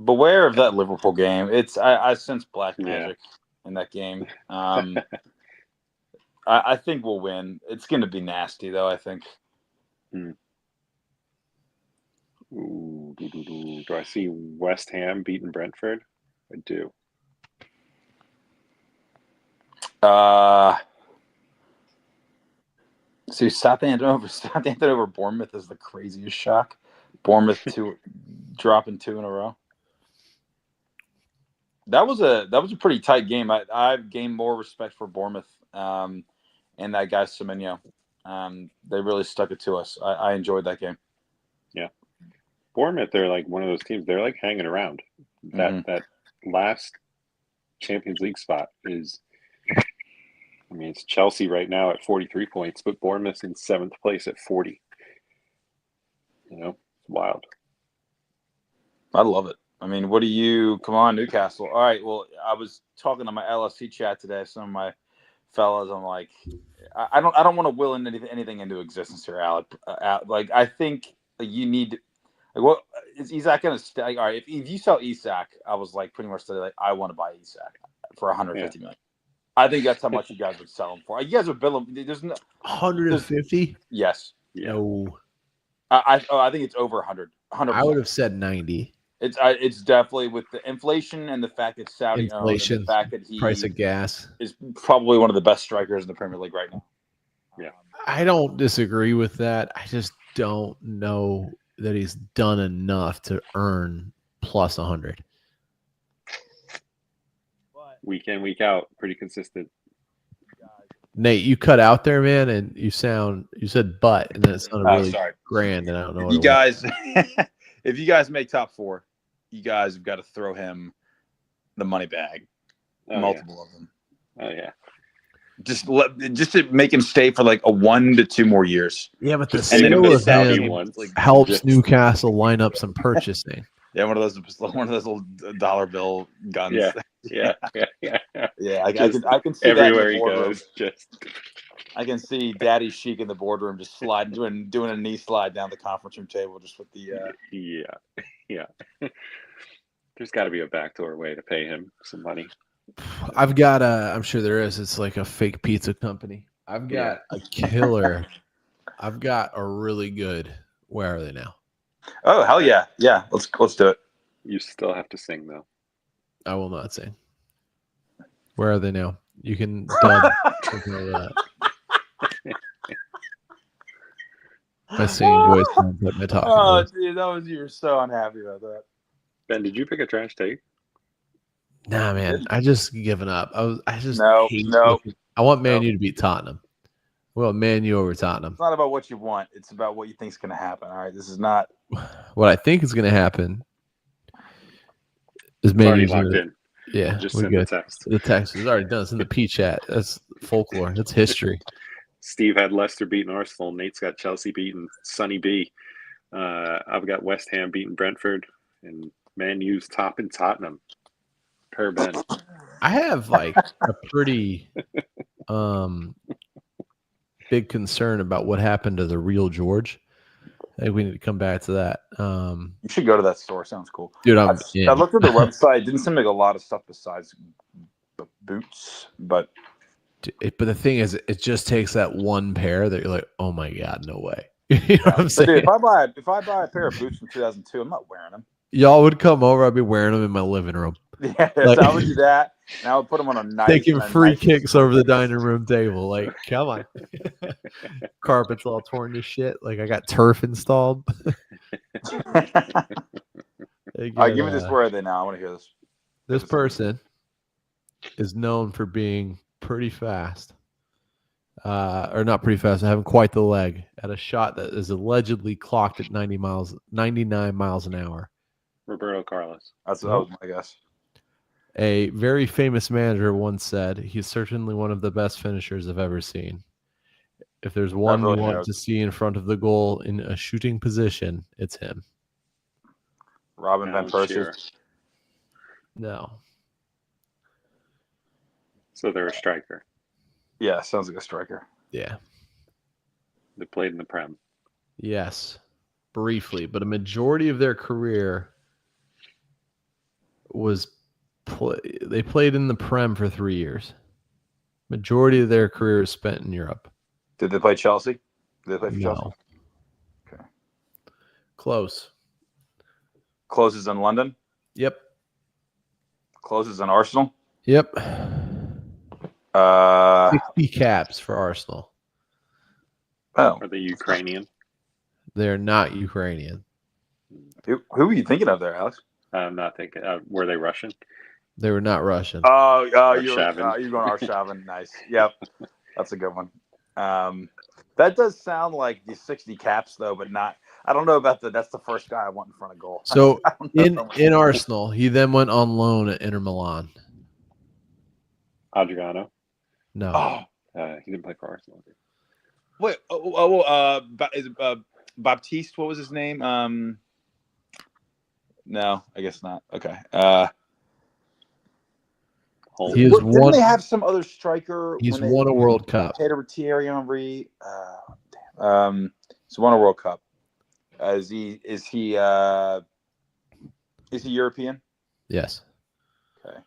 S3: Beware of that Liverpool game. I sense black
S1: Yeah.
S3: magic in that game. I think we'll win. It's going to be nasty, though, I think.
S1: Ooh, do I see West Ham beating Brentford? I do.
S3: See, Southampton over Bournemouth is the craziest shock. Bournemouth dropping 2 in a row. That was a pretty tight game. I've gained more respect for Bournemouth and that guy Semenyo. They really stuck it to us. I enjoyed that game.
S1: Yeah. Bournemouth, they're like one of those teams. They're like hanging around. That last Champions League spot is, I mean, it's Chelsea right now at 43 points, but Bournemouth's in 7th place at 40. You know, it's wild.
S3: I love it. I mean, what do you? Come on, Newcastle. All right. Well, I was talking to my LSC chat today. Some of my fellas, I'm like, I don't want to will anything into existence here, Alec. Like, I think you need. Like, what is Isak going to stay? Like, all right, if you sell Isak, I was like pretty much like, I want to buy Isak for 150 million. I think that's how much you guys would sell him for. You guys would bill him. There's no
S4: 150.
S3: Yes.
S1: Yeah.
S4: No.
S3: I think it's over 100. 100%.
S4: I would have said 90.
S3: It's definitely with the inflation and the fact that Saudi
S4: Inflation,
S3: owned and the fact that he
S4: price of gas
S3: is probably one of the best strikers in the Premier League right now.
S1: Yeah.
S4: I don't disagree with that. I just don't know that he's done enough to earn plus 100.
S1: Week in, week out, pretty consistent.
S4: Nate, you cut out there, man, and you said but, and then it sounded really grand, and I don't know what
S3: You guys, if you guys make top 4, you guys have got to throw him the money bag. Multiple of them.
S1: Oh yeah.
S3: Just to make him stay for like a 1 to 2 more years.
S4: Yeah, but the
S3: And then
S4: skill
S3: if
S4: of
S3: Saudi
S4: him
S3: wants, like,
S4: helps
S3: just-
S4: Newcastle line up some purchasing.
S3: Yeah, one of those little dollar bill guns.
S1: Yeah.
S3: Yeah, I can see
S1: everywhere
S3: that in the
S1: he
S3: boardroom.
S1: goes. Just
S3: I can see Daddy Chic in the boardroom just sliding, doing a knee slide down the conference room table just with the.
S1: yeah. There's got to be a backdoor way to pay him some money.
S4: I've got I'm sure there is. It's like a fake pizza company. I've got a killer. I've got a really good. Where are they now?
S3: Oh hell yeah, yeah. Let's do it.
S1: You still have to sing though.
S4: I will not sing. Where are they now? You can dub. My singing voice sounds like my talking voice.
S3: Dude, you were so unhappy about that.
S1: Ben, did you pick a trash take?
S4: Nah, man. I just given up. I just
S3: No.
S4: I want Man U to beat Tottenham. I want Man U over Tottenham.
S3: It's not about what you want. It's about what you think is going to happen. All right, this is not.
S4: What I think is going to happen is
S1: It's
S4: Man
S1: already
S4: U's
S1: locked in.
S4: Yeah,
S1: Just
S4: we're
S1: send the
S4: good.
S1: text.
S4: The text is already done. It's in the P chat. That's folklore. That's history.
S1: Steve had Leicester beating Arsenal. Nate's got Chelsea beating Sunny B. I've got West Ham beating Brentford, and Man U's topping Tottenham. Per Ben.
S4: I have like a pretty big concern about what happened to the real George. I think we need to come back to that. You
S3: should go to that store. Sounds cool.
S4: Dude,
S3: I looked at their website. It didn't seem like a lot of stuff besides boots, but
S4: the thing is, it just takes that one pair that you're like, oh my god, no way. You know what I'm saying?
S3: Dude, if I buy a pair of boots from 2002, I'm not wearing them.
S4: Y'all would come over, I'd be wearing them in my living room.
S3: Yeah,
S4: Like,
S3: so I would do that, and I would put them on a nice.
S4: Taking free kicks over the dining room table. Like, come on. Carpet's all torn to shit. Like, I got turf installed.
S3: All right, give me this. Where are they now? I want to hear this.
S4: This person is known for being pretty fast. Or not pretty fast, having quite the leg at a shot that is allegedly clocked at 99 miles an hour.
S1: Roberto Carlos.
S3: That was my guess.
S4: A very famous manager once said, he's certainly one of the best finishers I've ever seen. If there's one you want to see in front of the goal in a shooting position, it's him.
S3: Robin Van Persie.
S4: No.
S1: So they're a striker.
S3: Yeah, sounds like a striker.
S4: Yeah.
S1: They played in the Prem.
S4: Yes. Briefly, but a majority of their career was they played in the Prem for 3 years. Majority of their career is spent in Europe.
S3: Did they play Chelsea? Did they play for Chelsea? Okay.
S4: Close.
S3: Closes in London?
S4: Yep.
S3: Closes in Arsenal?
S4: Yep. 60 caps for Arsenal.
S3: Oh.
S1: Are they Ukrainian?
S4: They're not Ukrainian.
S3: Who are you thinking of there, Alex?
S1: I'm not thinking. Were they Russian?
S4: They were not Russian.
S3: Oh, you're
S1: Arshavin.
S3: going Arshavin. Nice. Yep. That's a good one. That does sound like the 60 caps, though, but not. I don't know about that's the first guy I want in front of goal.
S4: So in Arsenal, he then went on loan at Inter Milan.
S1: Adriano?
S4: No.
S3: Oh.
S1: He didn't play for Arsenal.
S3: Wait. Is it Baptiste? What was his name? No, I guess not. Okay. Didn't they have some other striker?
S4: He's won a World Cup.
S3: Thierry Henry. He's won a World Cup. Is he European?
S4: Yes.
S3: Okay.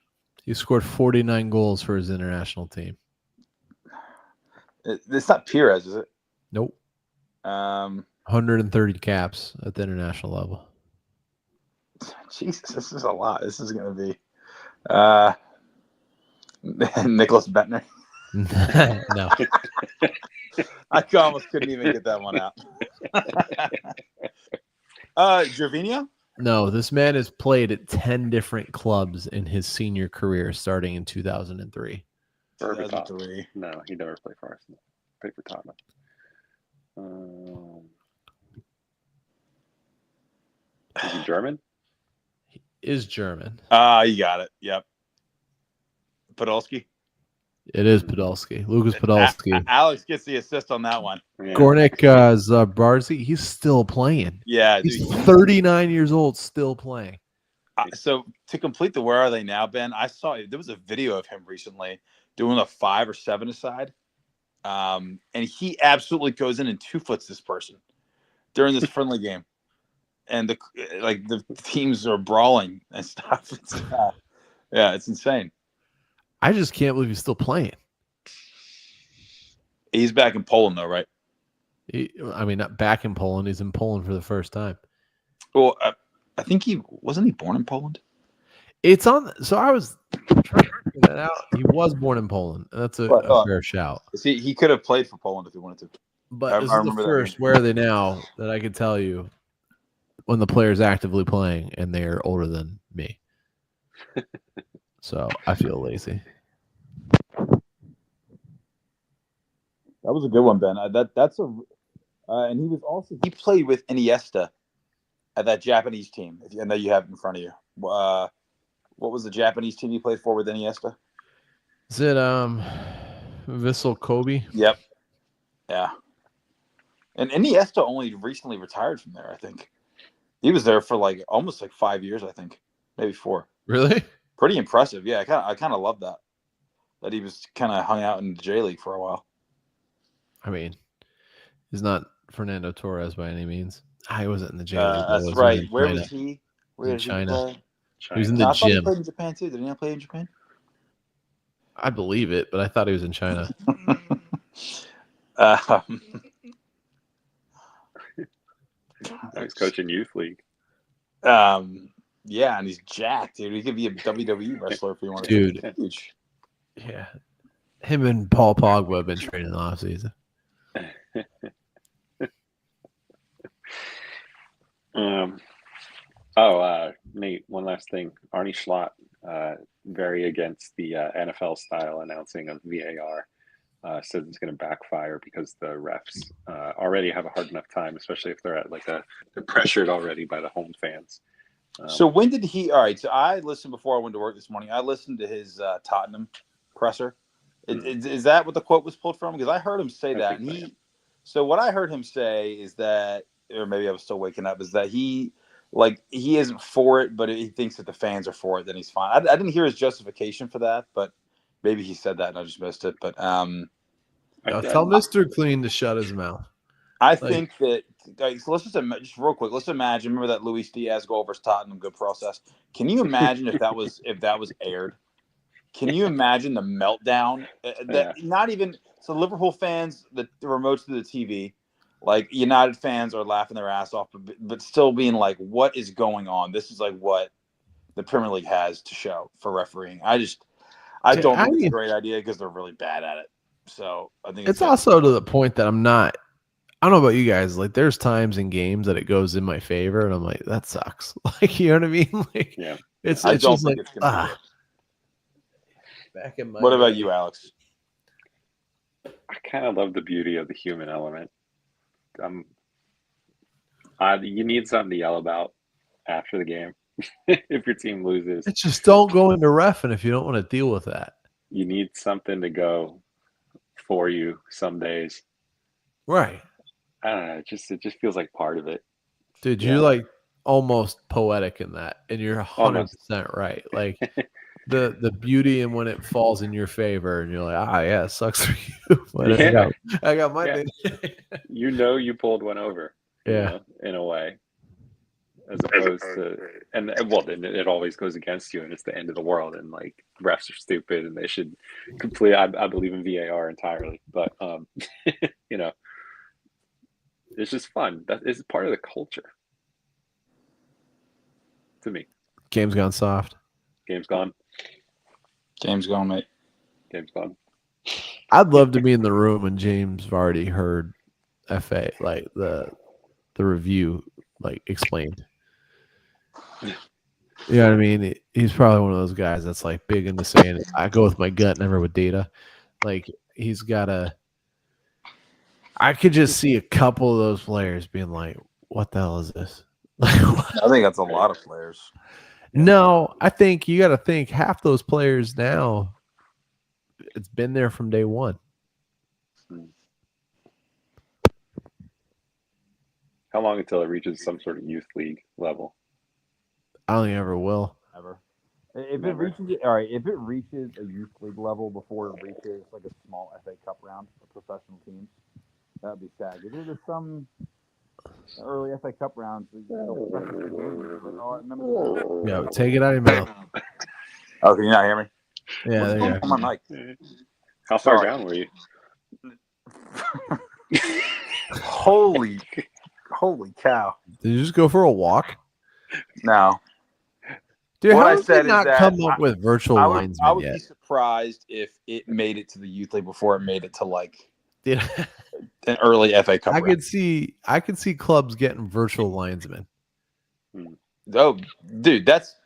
S4: He scored 49 goals for his international team.
S3: It's not Pires, is it?
S4: Nope. 130 caps at the international level.
S3: Jesus, this is a lot. This is going to be Nicholas Bentner.
S4: No.
S3: I almost couldn't even get that one out. Gervinho?
S4: No, this man has played at 10 different clubs in his senior career starting in 2003.
S3: 2003.
S1: No, he never played for Arsenal. Played for Tottenham. Is he German?
S4: He is German.
S3: You got it. Yep. Podolski?
S4: It is Podolski. Lucas Podolski.
S3: Alex gets the assist on that one.
S1: Yeah.
S4: Gornik Zabarzi, he's still playing.
S3: Yeah.
S4: He's 39 years old, still playing.
S3: So to complete the where are they now, Ben, I saw there was a video of him recently doing a 5 or 7 aside. And he absolutely goes in and 2-foots this person during this friendly game. And the teams are brawling and stuff. It's insane.
S4: I just can't believe he's still playing.
S3: He's back in Poland, though, right?
S4: Not back in Poland. He's in Poland for the first time.
S3: Well, I think wasn't he born in Poland?
S4: It's on. So I was trying to figure that out. He was born in Poland. That's a fair shout.
S3: He could have played for Poland if he wanted to.
S4: But this is the first. Where are they now? That I can tell you when the player's actively playing and they're older than me. So I feel lazy.
S3: That was a good one, Ben. And he played with Iniesta at that Japanese team. I know you have it in front of you. What was the Japanese team you played for with Iniesta?
S4: Is it Vissel Kobe?
S3: Yep. Yeah. And Iniesta only recently retired from there, I think. He was there for almost 5 years, I think. Maybe 4.
S4: Really?
S3: Pretty impressive. Yeah, I kind of love that he was kind of hung out in the J League for a while.
S4: I mean, he's not Fernando Torres by any means. I wasn't in the J League. I
S3: That's
S4: was
S3: right.
S4: in
S3: Where
S4: China.
S3: was he? Where
S4: in
S3: did he
S4: China.
S3: play?
S4: He was in
S1: China.
S4: the
S3: I thought he
S4: gym.
S3: played in Japan too. Did he not play in Japan?
S4: I believe it, but I thought he was in China.
S3: Um,
S1: I was coaching youth league.
S3: yeah, and he's jacked, dude. He could be a WWE wrestler if he wanted
S4: Dude.
S3: to. Huge.
S4: Yeah. Him and Paul Pogba have been training in the offseason.
S1: Nate, one last thing. Arne Slot, very against the NFL style announcing of VAR. Says it's going to backfire because the refs already have a hard enough time, especially if they're at they're pressured already by the home fans.
S3: So when did he? All right. So I listened before I went to work this morning. I listened to his Tottenham presser. Is that what the quote was pulled from? Because I heard him say that. And so what I heard him say is that, or maybe I was still waking up, is that he isn't for it, but he thinks that the fans are for it. Then he's fine. I didn't hear his justification for that, but maybe he said that and I just missed it. But
S4: tell Mr. Clean to shut his mouth.
S3: I think that so let's just real quick. Let's imagine. Remember that Luis Diaz goal versus Tottenham? Good process. Can you imagine if that was aired? Can you imagine the meltdown? Not even so. Liverpool fans, the remotes to the TV, like United fans are laughing their ass off, but still being like, "What is going on? This is like what the Premier League has to show for refereeing." I don't think it's a great idea because they're really bad at it. So I think
S4: it's also to the point that I'm not. I don't know about you guys. Like, there's times in games that it goes in my favor, and I'm like, that sucks. Like, you know what I mean? Like,
S1: yeah,
S4: it's
S3: I don't
S4: just
S3: think
S4: like
S3: it's gonna be it.
S4: Back in my
S3: What about you, Alex?
S1: I kind of love the beauty of the human element. You need something to yell about after the game if your team loses.
S4: It's just don't go into reffing if you don't want to deal with that.
S1: You need something to go for you some days.
S4: Right.
S1: I don't know. It just feels like part of it.
S4: Dude, you're like almost poetic in that, and you're 100% right. Like the beauty and when it falls in your favor, and you're like, yeah, it sucks for you. But I got my thing.
S1: You pulled one over. In a way, as opposed to then it always goes against you, and it's the end of the world, and like refs are stupid, and they should completely. I believe in VAR entirely, but it's just fun. That is part of the culture. To me,
S4: Game's gone soft.
S1: Game's gone.
S3: Game's gone, mate.
S1: Game's gone.
S4: I'd love to be in the room when James Vardy heard FA, like the review, like explained. You know what I mean? He's probably one of those guys that's like big into saying, I go with my gut, never with data. Like, he's got I could just see a couple of those players being like, what the hell is this?
S3: I think that's a lot of players.
S4: No, I think you got to think half those players now, it's been there from day one.
S1: How long until it reaches some sort of youth league level?
S4: I don't think it ever will.
S3: Never. If it reaches a youth league level before it reaches like a small FA Cup round for professional teams, that'd be sad. There's some early FA Cup rounds.
S4: Yeah, take it out of your mouth.
S3: Oh, can you not hear me?
S4: Yeah, there you go.
S3: Come on, Mike.
S1: How far down were you?
S3: Holy cow!
S4: Did you just go for a walk?
S3: No.
S4: Dude,
S3: what
S4: how
S3: I
S4: did
S3: said
S4: they not
S3: is that
S4: come up with virtual linesmen
S3: I would
S4: yet?
S3: be surprised if it made it to the youth league before it made it to like an early FA Cup.
S4: I could see clubs getting virtual linesmen.
S3: Oh, dude, that's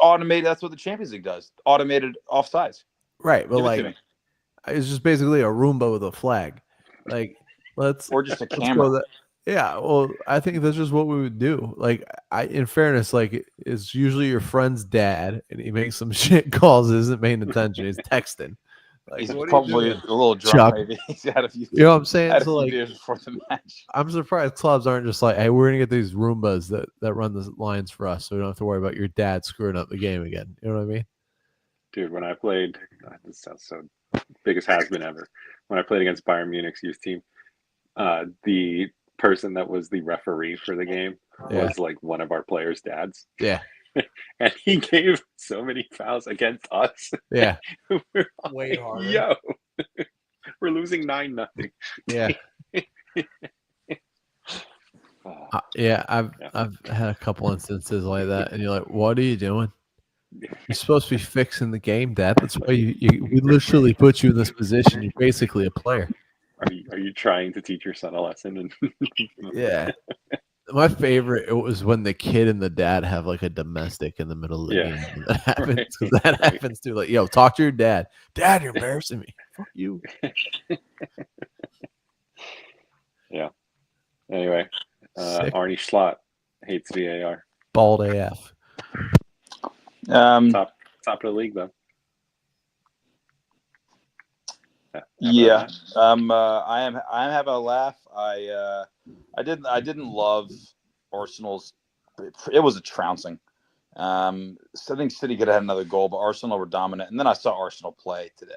S3: automated. That's what the Champions League does. Automated offsides.
S4: Right, but like it's just basically a Roomba with a flag. Like
S3: or just a camera.
S4: Yeah, well, I think that's just what we would do. Like, in fairness, like, it's usually your friend's dad, and he makes some shit calls, isn't paying attention, he's texting. Like,
S3: he's probably a little drunk,
S4: Chuck?
S3: maybe. He's had a few.
S4: You know what I'm saying?
S3: Had a
S4: so,
S3: few
S4: like,
S3: beers before the match.
S4: I'm surprised clubs aren't just like, hey, we're gonna get these Roombas that run the lines for us, so we don't have to worry about your dad screwing up the game again. You know what I mean?
S1: Dude, when I played, this sounds so biggest has-been ever. When I played against Bayern Munich's youth team, the person that was the referee for the game
S4: Yeah.
S1: was like one of our players' dads.
S4: Yeah.
S1: And he gave so many fouls against us.
S4: Yeah.
S1: We're
S4: Way
S1: like,
S4: harder.
S1: yo, we're losing 9-0.
S4: Yeah. Yeah, I've had a couple instances like that, and you're like, "What are you doing? You're supposed to be fixing the game, Dad. That's why we literally put you in this position. You're basically a player."
S1: Are you trying to teach your son a lesson? And
S4: Yeah. My favorite, it was when the kid and the dad have like a domestic in the middle of the
S1: Yeah.
S4: game. And that happens because that happens too. Like, yo, talk to your dad. Dad, you're embarrassing me. Fuck you.
S1: Yeah. Anyway,
S4: Sick.
S1: Arne Schlott hates VAR.
S4: Bald AF.
S1: Top of the league though.
S3: Yeah. I am having a laugh. I didn't love Arsenal's. It was a trouncing. So I think City could have had another goal, but Arsenal were dominant. And then I saw Arsenal play today,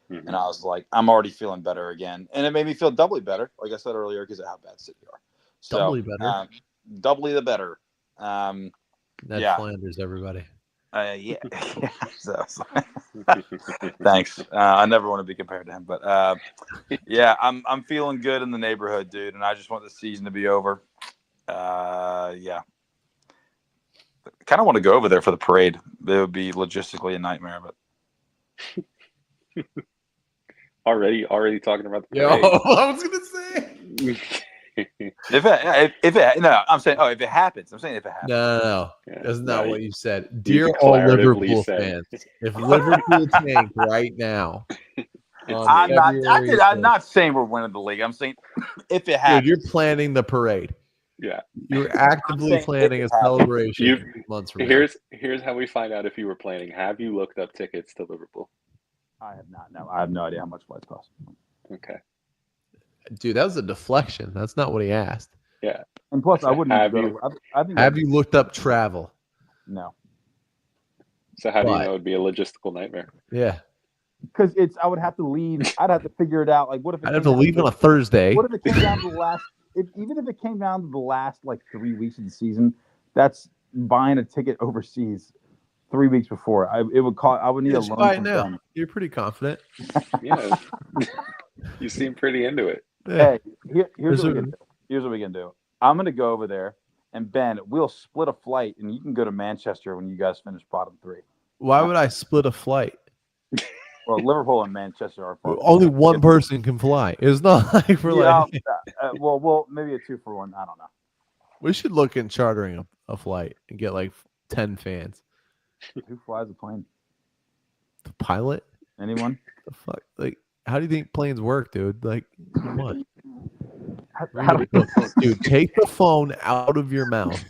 S3: and I was like, I'm already feeling better again, and it made me feel doubly better, like I said earlier, because of how bad City are. So,
S4: Doubly better.
S3: Doubly the better.
S4: Ned Flanders, everybody.
S3: Yeah. So, thanks. I never want to be compared to him, but yeah, I'm feeling good in the neighborhood, dude, and I just want the season to be over. Yeah. I kind of want to go over there for the parade. It would be logistically a nightmare, but
S1: Already talking about the
S4: Yo,
S1: parade.
S4: I was gonna say.
S3: if it happens. I'm saying if it happens.
S4: No.
S1: Yeah,
S4: That's not
S1: no,
S4: what you said.
S1: you
S4: Dear all
S1: declaratively
S4: Liverpool
S1: said.
S4: fans, if Liverpool tank right now,
S3: I'm not saying we're winning the league. I'm saying if it happens.
S4: dude, you're planning the parade.
S1: Yeah.
S4: You're actively planning a celebration months from now.
S1: Here's how we find out if you were planning. Have you looked up tickets to Liverpool?
S3: I have not. No, I have no idea how much flights cost.
S1: Okay.
S4: Dude, that was a deflection. That's not what he asked.
S1: Yeah.
S3: And plus,
S1: So
S3: I wouldn't.
S4: Have you looked up travel?
S3: No.
S1: So how do you know it'd be a logistical nightmare?
S4: Yeah.
S3: Because I would have to leave. I'd have to figure it out. Like, what if
S4: I'd have to leave on a Thursday?
S3: What if it came down to the last? Even if it came down to the last like 3 weeks of the season, that's buying a ticket overseas 3 weeks before. It would cost. I would need a loan from
S4: now.
S3: them.
S4: You're pretty confident.
S1: Yeah. You seem pretty into it.
S4: Yeah.
S3: Hey, here's what we can do. I'm gonna go over there, and Ben, we'll split a flight, and you can go to Manchester when you guys finish bottom 3.
S4: Why would I split a flight?
S3: Well, Liverpool and Manchester are far.
S4: Only one person can fly. It's not like we're like.
S3: Well, maybe a 2-for-1. I don't know.
S4: We should look in chartering a flight and get like 10 fans.
S3: Who flies a plane?
S4: The pilot?
S3: Anyone?
S4: The fuck? Like, how do you think planes work, dude? Like, come on. Dude, take the phone out of your mouth.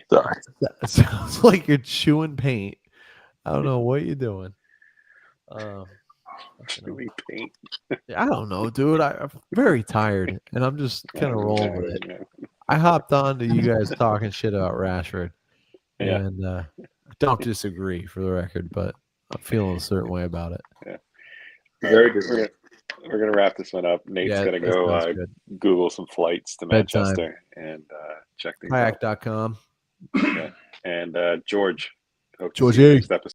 S3: Sorry.
S4: That sounds like you're chewing paint. I don't know what you're doing.
S1: Chewing paint.
S4: I don't know, dude. I'm very tired, and I'm just kind of rolling with it.
S1: Yeah.
S4: I hopped on to you guys talking shit about Rashford,
S1: Yeah.
S4: and I don't disagree for the record, but I'm feeling a certain way about it.
S1: Yeah. Very good. We're gonna wrap this one up. Nate's gonna go Google some flights to Manchester and check things out.
S4: Kayak.com.
S1: Yeah. And George. Hope to
S4: George
S1: see you next episode.